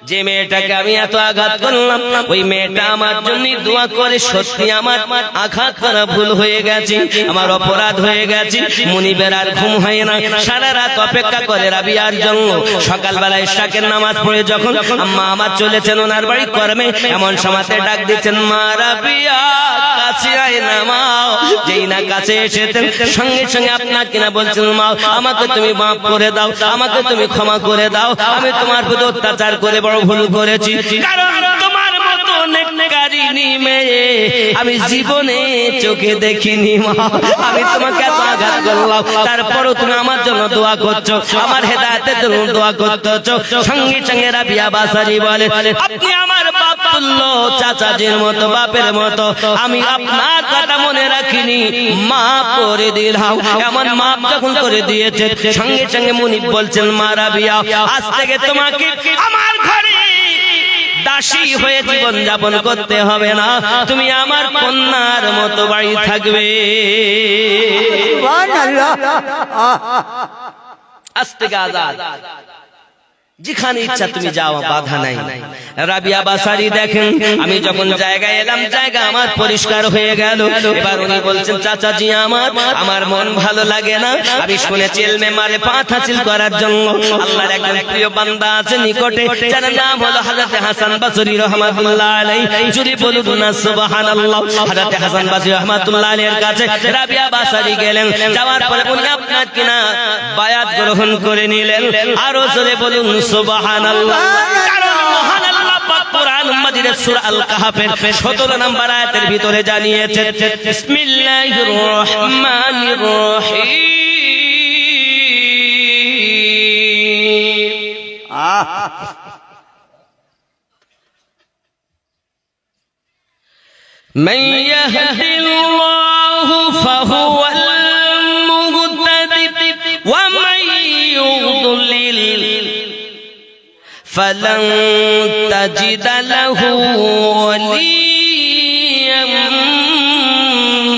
যে মেয়েটাকে আমি এত আঘাত করলাম, ওই মেয়েটা আমার জন্য দোয়া করে, সত্যি আমার আঘাত করা ভুল হয়ে গেছে, আমার অপরাধ হয়ে গেছে। মনিবের আর ঘুম হয় না, সারা রাত অপেক্ষা করে রাবিয়ার জন্য। সকালবেলা ইশরাকের নামাজ পড়ে যখন আম্মা আমার চলেছেন ওনার বাড়ি কর্মে, এমন সময়তে ডাক দিচ্ছেন, মা রাবিয়া কাছে আয় না মা। যেই না কাছে এসেছেন সঙ্গে সঙ্গে আপনার কিনা বলছেন, মা আমাকে তুমি মাফ করে দাও, আমাকে তুমি ক্ষমা করে দাও, আমি তোমার প্রতি অত্যাচার করে বড় ভুল করেছি, কারণ তোমার মতো নেককারিনী মেয়ে আমি জীবনে চোখে দেখিনি মা। আমি তোমাকে এত আঘাত করলাম, তারপরও তুমি আমার জন্য দোয়া করছো, আমার হেদায়েতের জন্য দোয়া করতেছো। সঙ্গে সঙ্গে রাবিয়া বাসারি বলে, আপনি আমার বাপ তুল্য, চাচাজির মতো, বাপের মতো, আমি আপনার কথা মনে রাখিনি, মাফ করে দিলাম। এমন মাফ যখন করে দিয়েছে, সঙ্গে সঙ্গে মুনিব বলছেন, মা রাবিয়া আজ থেকে তোমাকে আমার ঘরে দাসী হয়ে জীবন যাপন করতে হবে না, তুমি আমার কন্যার মতো বাড়ি থাকবে। সুবহানাল্লাহ। আজ থেকে আজাদ, যেখানে ইচ্ছা তুমি যাও, বাধা নাই। রাবিয়া বাসারি দেখেন, আমি যখন জায়গায় এলাম, জায়গা আমার পরিষ্কার হয়ে গেল। এবার উনি বলছেন, চাচাজি আমার মন ভালো লাগে না, আমি শুনেছি ইলমে মারে পাঠ হাসিল করার জন্য আল্লাহর একজন প্রিয় বান্দা আছে নিকটে, যার নাম হলো হযরত হাসান বসরি রাহমাতুল্লাহ আলাইহি। জুরি বলুন না সুবহানাল্লাহ। হযরত হাসান বসরি রাহমাতুল্লাহ আলাইহির কাছে রাবিয়া বাসারি গেলেন, যাওয়ার পরে উনি আপনার কিনা বায়াত গ্রহণ করে নিলেন। আরো জোরে বলুন সুবহানাল্লাহ। কারণ মহান আল্লাহ পাক কোরআন মাজিদের সূরা আল কাহফের 17 নম্বর আয়াতের ভিতরে জানিয়েছেন, বিসমিল্লাহির রহমানির রহিম। من يهد الله فهو المهتد ومن يضلل فلن تجد له وليا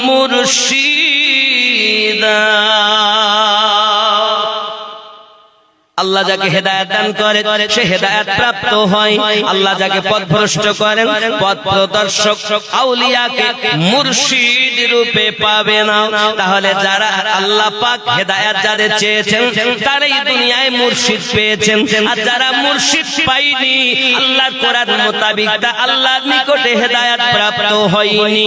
مرشدا। আল্লাহ যাকে হেদায়েত দান করে সে হেদায়েত প্রাপ্ত হয়, আল্লাহ যাকে পথভ্রষ্ট করেন, পথ প্রদর্শক আউলিয়াকে মুর্শিদ রূপে পাবে না। তাহলে যারা আল্লাহ পাক হেদায়েত যাদের চেয়েছেন তারাই দুনিয়ায় মুর্শিদ পেয়েছেন, আর যারা মুর্শিদ পায়নি, আল্লাহর কোরআন মোতাবিক তা আল্লাহর নিকটে হেদায়েত প্রাপ্ত হয়নি।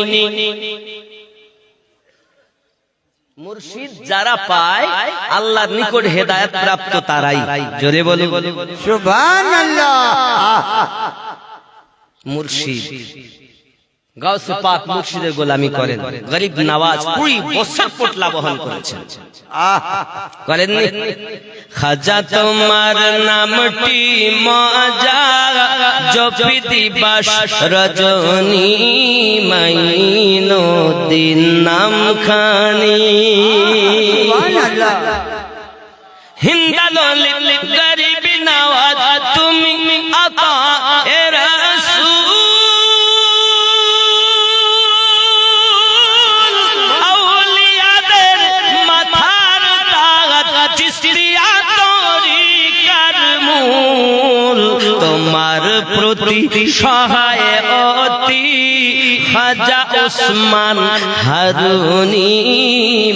মুর্শিদ যারা পায় আল্লাহর নিকট হেদায়েত প্রাপ্ত তারাই। জোরে বলো সুবহানাল্লাহ। মুর্শিদ গাউসে পাক মুর্শিদের গোলামি করেন, গরিব নওয়াজ 20 বছর পোটলা বহন করেছেন, করেননি? খাজা তোমার নামটি মজা জপি দিবাস রজনী মাইনো দিন নাম খানি সুবহানাল্লাহ। হিন্দালো গরিব নওয়াজ তুমি আতা এ রাসূল আউলিয়াদের মাথার তাজ চিশতিয়া তরিকার মূল তোমার প্রতি সহায় অতি খাজা ওসমান হারুনি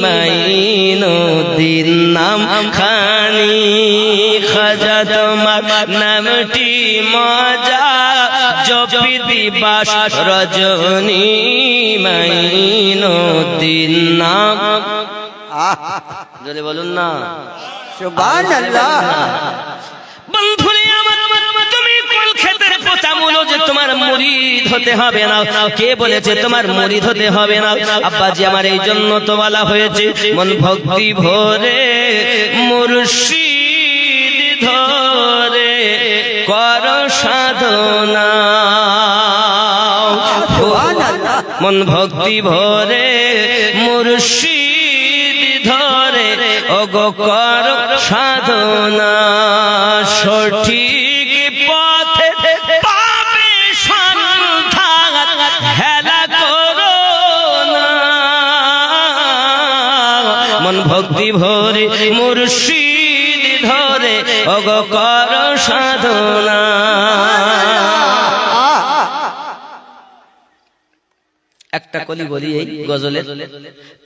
মাইনুদ্দিন নাম খানি খাজা তোমার নামটি মজা জপি দিবাস রজনী মাইনুদ্দিন নাম। যদি বলুন না সুবহানাল্লাহ। বন্ধুরে আমার, তুমি কোন ক্ষেতের পোতা মূলো যে তোমার মুরিদ হতে হবে না? কে বলেছে তোমার মুরিদ হতে হবে না? আব্বাজি আমার এই জন্য তো বলা হয়েছে মন ভক্তি ভরে মুর্শিদ ধরে কর সাধনা। সুবহানাল্লাহ। মন ভক্তি ভরে মুর্শিদ ধরে ওগো কর সাধনা। সঠিক পথে পাবে সন্ধান হেলা করো না। মন ভক্তি ভরে মুর্শিদ ধরে ওগো কর সাধনা। একটা কলি বলি এই গজলে,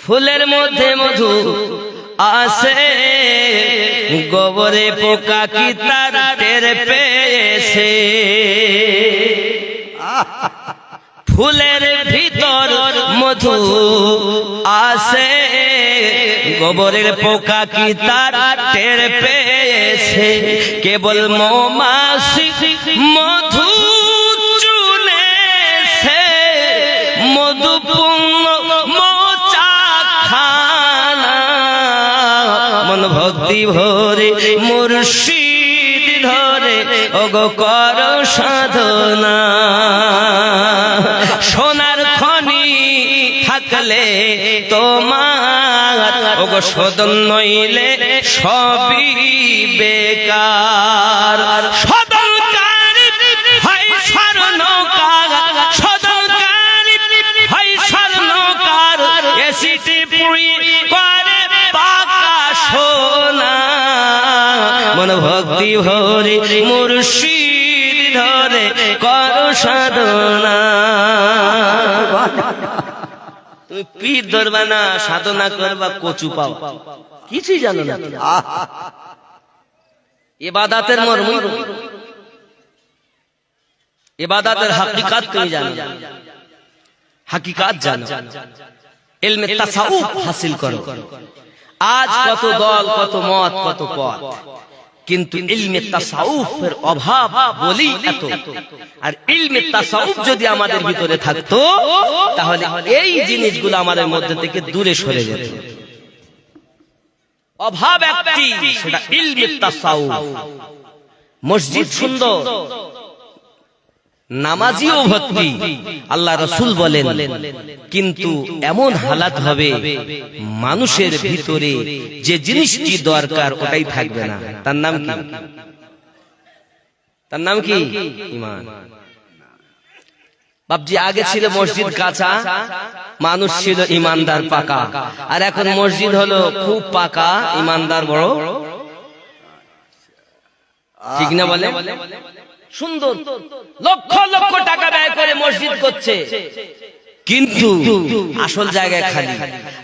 ফুলের মধ্যে মধু আসে গোবরে পোকা কি তার টের পেয়েছে। ফুলের ভিতর মধু আসে গোবরের পোকা কি তার টের পেয়েছে। কেবল মৌমাছি মধু চুনেছে মধুপূর্ণ মৌচা খানা। মন ভক্তি ভরে মুর্শিদ ধরে ওগো কর সাধনা। সোনার খনি থাকলে তোমার ওগো শোধন নইলে সবই বেকার। সদনকারী হয় স্বর্ণকার, সদনকারী হয় স্বর্ণকার, এসিটি পুরি করে পাকা সোনা। মন ভক্তি ভরে মুর্শিদ ধরে কর সাধনা। তুমি পীর ধরবা না, সাধনা করবা, কচু পাও, কিছুই জানো না। ইবাদতের মর্ম, ইবাদতের হাকিকাত তুমি জানো, হাকিকাত জানো, ইলমে তাসাউফ হাসিল করো। আজ কত দল, কত মত, কত পথ, কিন্তু ইলমে তাসাউফের অভাব বলি এত। আর ইলমে তাসাউফ যদি আমাদের ভিতরে থাকতো তাহলে এই জিনিসগুলো আমাদের মধ্যে থেকে দূরে সরে যেত। অভাব একটি, সেটা ইলমে তাসাউফ। মসজিদ সুন্দর, নামাজিও ভর্তি, আল্লাহ রাসূল বলেন, কিন্তু এমন হালাত হবে মানুষের ভিতরে যে জিনিসটি দরকার ওটাই থাকবে না। তার নাম কি? তার নাম কি? ঈমান। বাপজি, আগে ছিল মসজিদ কাঁচা, মানুষ ছিল ঈমানদার পাকা। আর এখন মসজিদ হলো খুব পাকা, ঈমানদার বড়। ঠিক না বলে? সুন্দর, লক্ষ লক্ষ টাকা ব্যয় করে মসজিদ করছে, কিন্তু আসল জায়গায় খালি।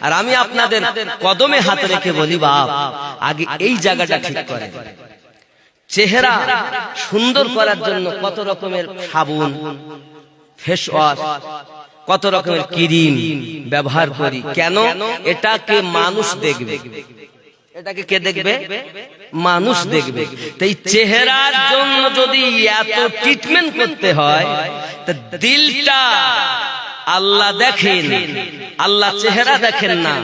আর আমি আপনাদের কদমে হাত রেখে বলি, বাপ, আগে এই জায়গাটা ঠিক করে। চেহারা সুন্দর করার জন্য কত রকমের সাবুন, ফেস ওয়াশ, কত রকমের ক্রিম ব্যবহার করি, কেন? এটাকে মানুষ দেখবে। এটাকে কে দেখবে? মানুষ দেখবে। তাই চেহারার জন্য যদি এত ট্রিটমেন্ট করতে হয়, তা দিলটা আল্লাহ দেখেন, আল্লাহ চেহারা দেখেন না।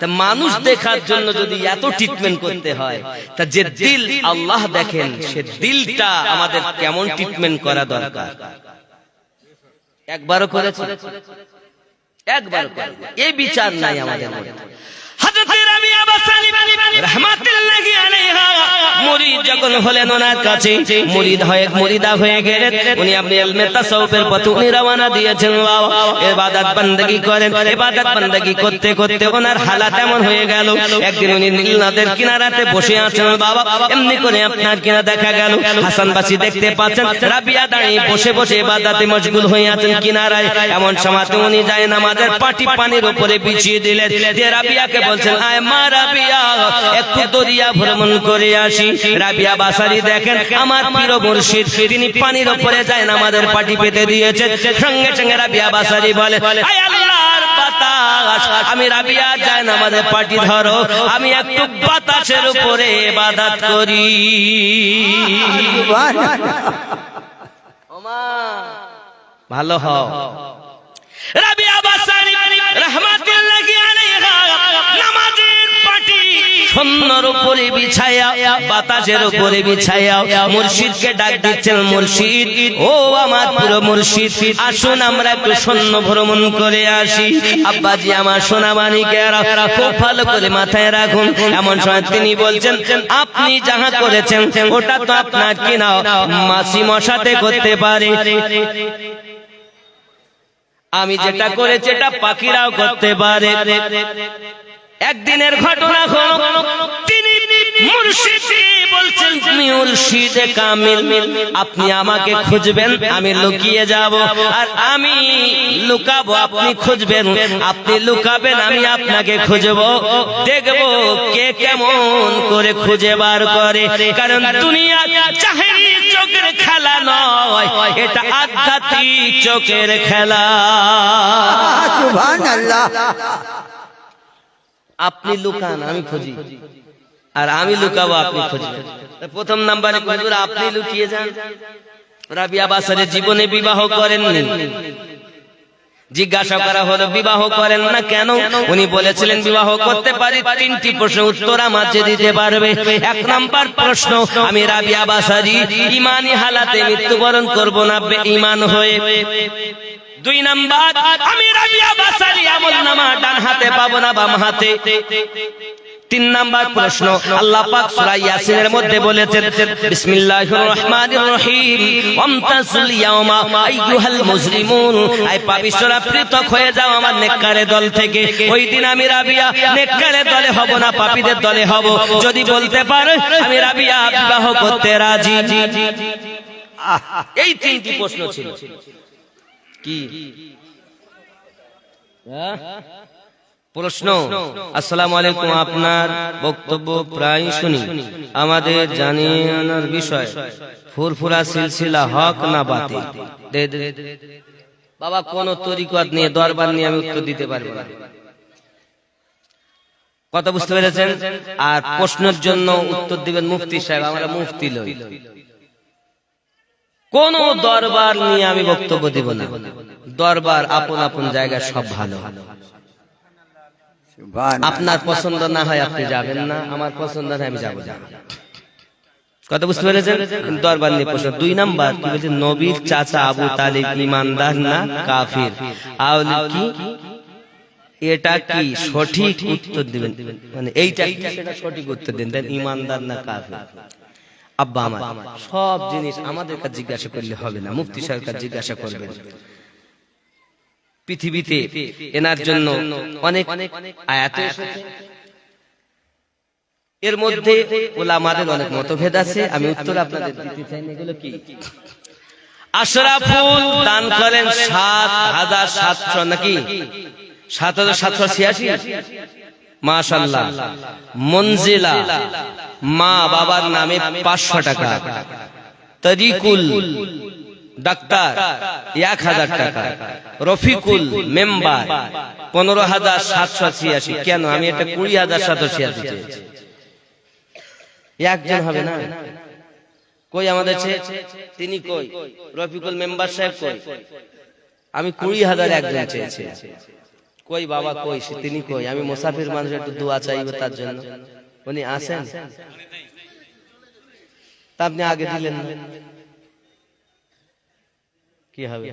তা মানুষ দেখার জন্য যদি এত ট্রিটমেন্ট করতে হয়, তা যে দিল আল্লাহ দেখেন, সে দিলটা আমাদের কেমন ট্রিটমেন্ট করা দরকার। একবারও করেছে? একবার এই বিচার নাই আমাদের মধ্যে। হযরত রাবিয়া বাসারি রাহমাতুল্লাহি আলাইহা মুরিদ যখন হলেন ওনার কাছে, মুরিদা হয়ে গেলেন উনি। আপনি ইলমে তাসাউফের পথে উনি রওনা দিয়েছেন। ইবাদত বندگی করেন, ইবাদত বندگی করতে করতে ওনার হালাত এমন হয়ে গেল, একদিন উনি নীল নদের কিনারাতে বসে আছেন। বাবা, এমনি করে আপনার কিনা দেখা গেল হাসান বাসী দেখতে পাচ্ছেন রাবিয়া দাঁড়িয়ে বসে বসে ইবাদতে মশগুল হয়ে আছেন কিনারায়। এমন সময় উনি যায় নামাজের পাটি পানির উপরে বিছিয়ে দিলেন, যে রাবিয়াকে বলছেন, আয় মা রাবিয়া, একটু দরিয়া ভ্রমণ করে আসি। রাবিয়া বাসারি দেখেন আমার প্রিয় মুর্শিদ তিনি পানির উপরে যায় নামাজের পাটি পেতে দিয়েছেন। সঙ্গে সঙ্গে রাবিয়া বাসারি বলে, আয় আল্লাহর বাতাস, আমি রাবিয়া যায় নামাজের পাটি ধরো, আমি একটু বাতাসের উপরে ইবাদত করি। ওমা ভালো হও। রাবিয়া বাসারি রাহমাতুল্লাহি আলাইহা নামাজের পাটি সুন্নর উপরে বিছায়া, বাতাসের উপরে বিছায়া মুর্শিদকে ডাক দিচ্ছেন, মুর্শিদ, ও আমার পুরো মুর্শিদ, আসুন আমরা একটু সৈন্য ভ্রমণ করে আসি। আব্বাজি আমার সোনা মানিকেরা খুব ভালো করে মাথায় রাখুন। এমন সময় তিনি বলছেন, আপনি যাহা করেছেন ওটা তো আপনার কিনা মাসি মশাতে করতে পারে, আমি যেটা করেছি এটা পাখিরাও করতে পারে। একদিনের ঘটনা হলো, তিনি মুর্শিদকে বলছেন, মুর্শিদে কামিল, আপনি আমাকে খুঁজবেন, আমি লুকিয়ে যাব, আর আমি লুকাবো, আপনি খুঁজবেন, আপনি লুকাবেন, আমি আপনাকে খুঁজবো, দেখবো কে কেমন করে খুঁজে বার করে। কারণ দুনিয়া জাহেরি চোখের খেলা নয়, এটা আধ্যাত্মিক চোখের খেলা। সুবহানাল্লাহ। আপনি লুকান, আমি খুঁজি, আর আমি লুকাবো, আপনি খুঁজবেন। প্রথম নাম্বারে হুজুর আপনি লুকিয়ে যান। রাবিয়া বাসারি জীবনে বিবাহ করেননি। জিজ্ঞাসা করা হলো, বিবাহ করেন না কেন? উনি বলেছিলেন, বিবাহ করতে পারি। তিনটি প্রশ্নের উত্তর আমাকে দিতে পারবে। এক নাম্বার প্রশ্ন, আমি রাবিয়া বাসারি ঈমানি হালাতে মৃত্যুবরণ করব না বেঈমান হয়ে। দুই নাম্বার, আমি রাবিয়া বাসারি আমলনামা ডান হাতে পাবো না বাম হাতে। তিন নাম্বার প্রশ্ন, আল্লাহ পাক সূরা ইয়াসিনের মধ্যে বলেছেন, বিসমিল্লাহির রহমানির রহিম, ওয়ামতাসুল ইয়াওমা আইয়ুহাল মুজরিমুন, আই পাপিষ্ঠরা পৃথক হয়ে যাও আমার নেককারের দল থেকে। ওই দিন আমি রাবিয়া নেককারের দলে হব না, পাপীদের দলে হব। যদি বলতে পারো আমি রাবিয়া বিবাহ করতে রাজি। এই তিনটি প্রশ্ন ছিল। কি প্রশ্ন? আসসালামু আলাইকুম, আপনার বক্তব্য প্রায় শুনি, আমাদের জানিয়ে আনার বিষয় ফুরফুরা সিলসিলা হক না বাতিল? বাবা, কোন তরিকত নিয়ে দরবার নিয়ে আমি উত্তর দিতে পারবো না। কথা বুঝতে পেরেছেন? আর প্রশ্নের জন্য উত্তর দিবেন মুফতি সাহেব, আমরা মুফতি লই। কোন দরবার নিয়ে আমি বক্তব্য দিব না। দরবার আপন আপন জায়গায় সব ভালো। আপনার পছন্দ না হয় আপনি যাবেন না, আমার পছন্দ না আমি যাবো না। কথা বুঝতে পেরেছেন? দরবার নিয়ে প্রশ্ন। দুই নাম্বার, কি বলছে, নবীর চাচা আবু তালিব ঈমানদার না কাফির? আওলি কি এটা কি সঠিক উত্তর দিবেন, মানে এইটা কি সেটা সঠিক উত্তর দিন, দেন ঈমানদার না কাফির। আব্বা আমার সব জিনিস আমাদের কাছে জিজ্ঞাসা করলে হবে না, মুফতি সাহেবের কাছে জিজ্ঞাসা করবেন। পৃথিবীতে এনার জন্য অনেক আয়াত এসেছে, এর মধ্যে উলামাদের অনেক মতভেদ আছে। আমি উত্তর আপনাদের দিতে চাই না। এগুলো কি? আশরাফুল দান করেন ৭৭০০ নাকি ৭৭৮৬, মাশাআল্লাহ। মনজিলা মা বাবার নামে ৫০০ টাকা। তরিকুল ডাক্তার 1000 টাকা, রফিকুল মেম্বার 15,786। কেন আমি এটা 20,786 চেয়েছি? একজন হবে না? কই আমাদের তিনি কই? রফিকুল মেম্বার সাহেব কই? আমি 20,000 একজন চেয়েছি। কই বাবা কই? তিনি কই? আমি মুসাফির মানুষ, একটু দোয়া চাইব তার জন্য। উনি আসেন? তা আপনি আগে দিলেন না, কি হবে?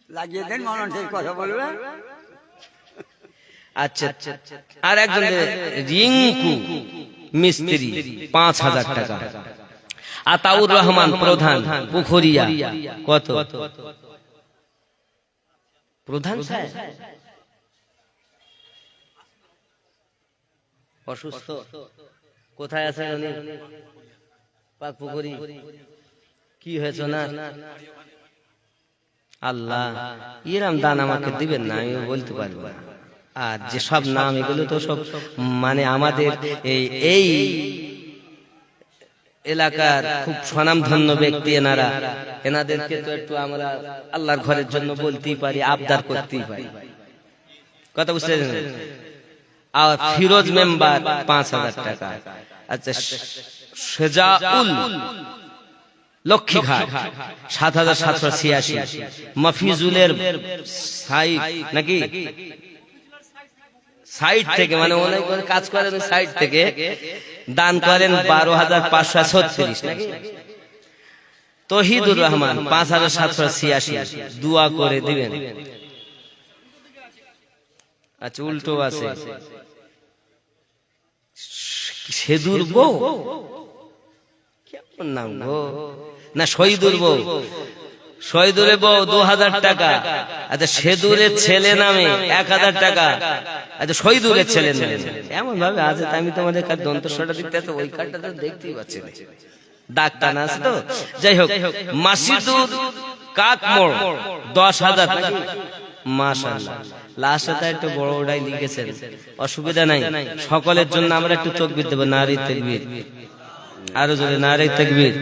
লাগিয়ে দেন, মানুষের কথা বলবে। আচ্ছা, আর একজন রিঙ্কু মিস্ত্রি 5,000 টাকা। আতাউর রহমান প্রধান পুখরিয়া কত? প্রধান সাহেব অসুস্থ, কোথায় আছেন উনি? পাকপুকুরি। কি হয়েছে না? আল্লাহ, এরম দান আমাকে দিবেন না, আমি বলতে পারবো না। আর যে সব নাম, এগুলো তো সব মানে আমাদের এই এলাকার খুব স্বনামধন্য ব্যক্তি এনারা। এনাদেরকে তো একটু আমরা আল্লাহর ঘরের জন্য বলতেই পারি, আবদার করতেই পারি। কথা বুঝতে পেরেছেন? আর ফিরোজ মেম্বার 5,000 টাকা। আচ্ছা, শেজাউল লক্ষ্মীঘাট 7,786। মফিজুলের সাইড নাকি সাইড থেকে, মানে অনেক কাজ করেন সাইড থেকে, দান করেন 12,536 নাকি। তহিদুর রহমান 5,786, দোয়া করে দিবেন। আচ্ছা, উল্টো আছে সেদুর বউ, কেমন নাম গো? না, শহীদুর বউ, শহীদুরের বউ 2,000 টাকা। আচ্ছা, সেদুরের ছেলে নামে 1,000 টাকা। আচ্ছা, শহীদুরের ছেলে নামে এমন ভাবে আছে, আমি তোমাদের দন্তস্বরটা দিতে আছে, ওই কার্ডটা তো দেখতেই পাচ্ছি না, ডাক্তার না আছে তো। যাই হোক, মাসিদুর কাকমোড় 10,000। মাশাআল্লাহ, লাস্টে একটু বড় ওটাই লিখেছেন, অসুবিধা নাই। সকলের জন্য আমরা একটু তকবীর দেব। নারে তাকবীর, আরো জোরে নারে তাকবীর,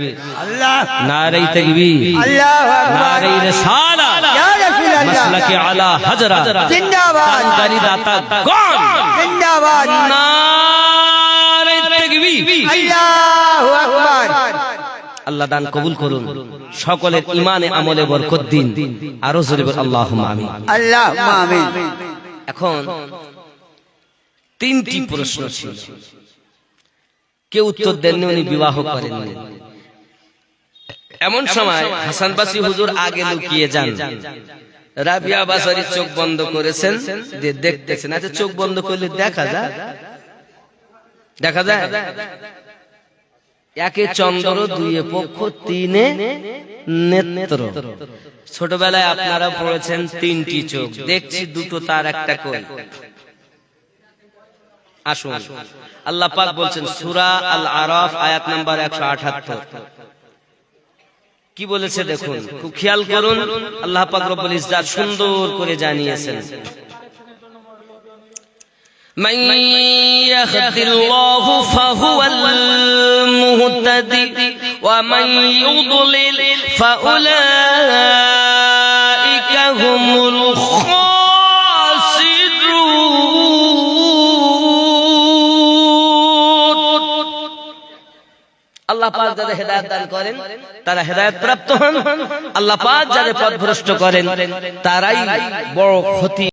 আল্লাহ, নারে তাকবীর, আল্লাহু আকবার, নারে রিসালাত, ইয়া রাসূলুল্লাহ, মাসলাকে আলা হযরত, জিন্দাবাদ, জানকারী দাতা গণ, জিন্দাবাদ, নারে তাকবীর, আল্লাহু আকবার। আল্লাহ দান কবুল করুন, সকলের ইমানে আমলে বরকত দিন। আরো জোরে বল আল্লাহুম্মা আমিন, আল্লাহুম্মা আমিন। এখন 3টি প্রশ্ন ছিল, কেউ উত্তর দেননি, উনি বিবাহ করেননি। এমন সময় হাসান বাসরি হুজুর আগে লুকিয়ে যান। রাবিয়া বাসারি চোখ বন্ধ করেছেন, দেখতেছেন। আচ্ছা, চোখ বন্ধ করলে দেখা যায়? দেখা যায়? একে চন্দ্র, দুইয়ে পক্ষ, তিনে নেত্র। ছোটবেলায় আপনারা পড়েছেন 3টি চোখ। দেখছি 2টো তার, একটা কই? আসুন, আল্লাহ পাক বলছেন সূরা আল আরাফ আয়াত নাম্বার 178। কি বলেছে দেখুন, খুব খেয়াল করুন। আল্লাহ পাক রব্বুল ইজ্জাত সুন্দর করে জানিয়েছেন, মান ইয়াহদিল্লাহু ফাহুয়াল মুহতাদি ওয়া মান ইউদ্লিল ফাউলাইকা হুমুল আল্লাহ পাক যাদের হেদায়েত দান করেন তারা হেদায়েত প্রাপ্ত হন। আল্লাহ পাক যাদের পথভ্রষ্ট করেন তারাই বড় ক্ষতি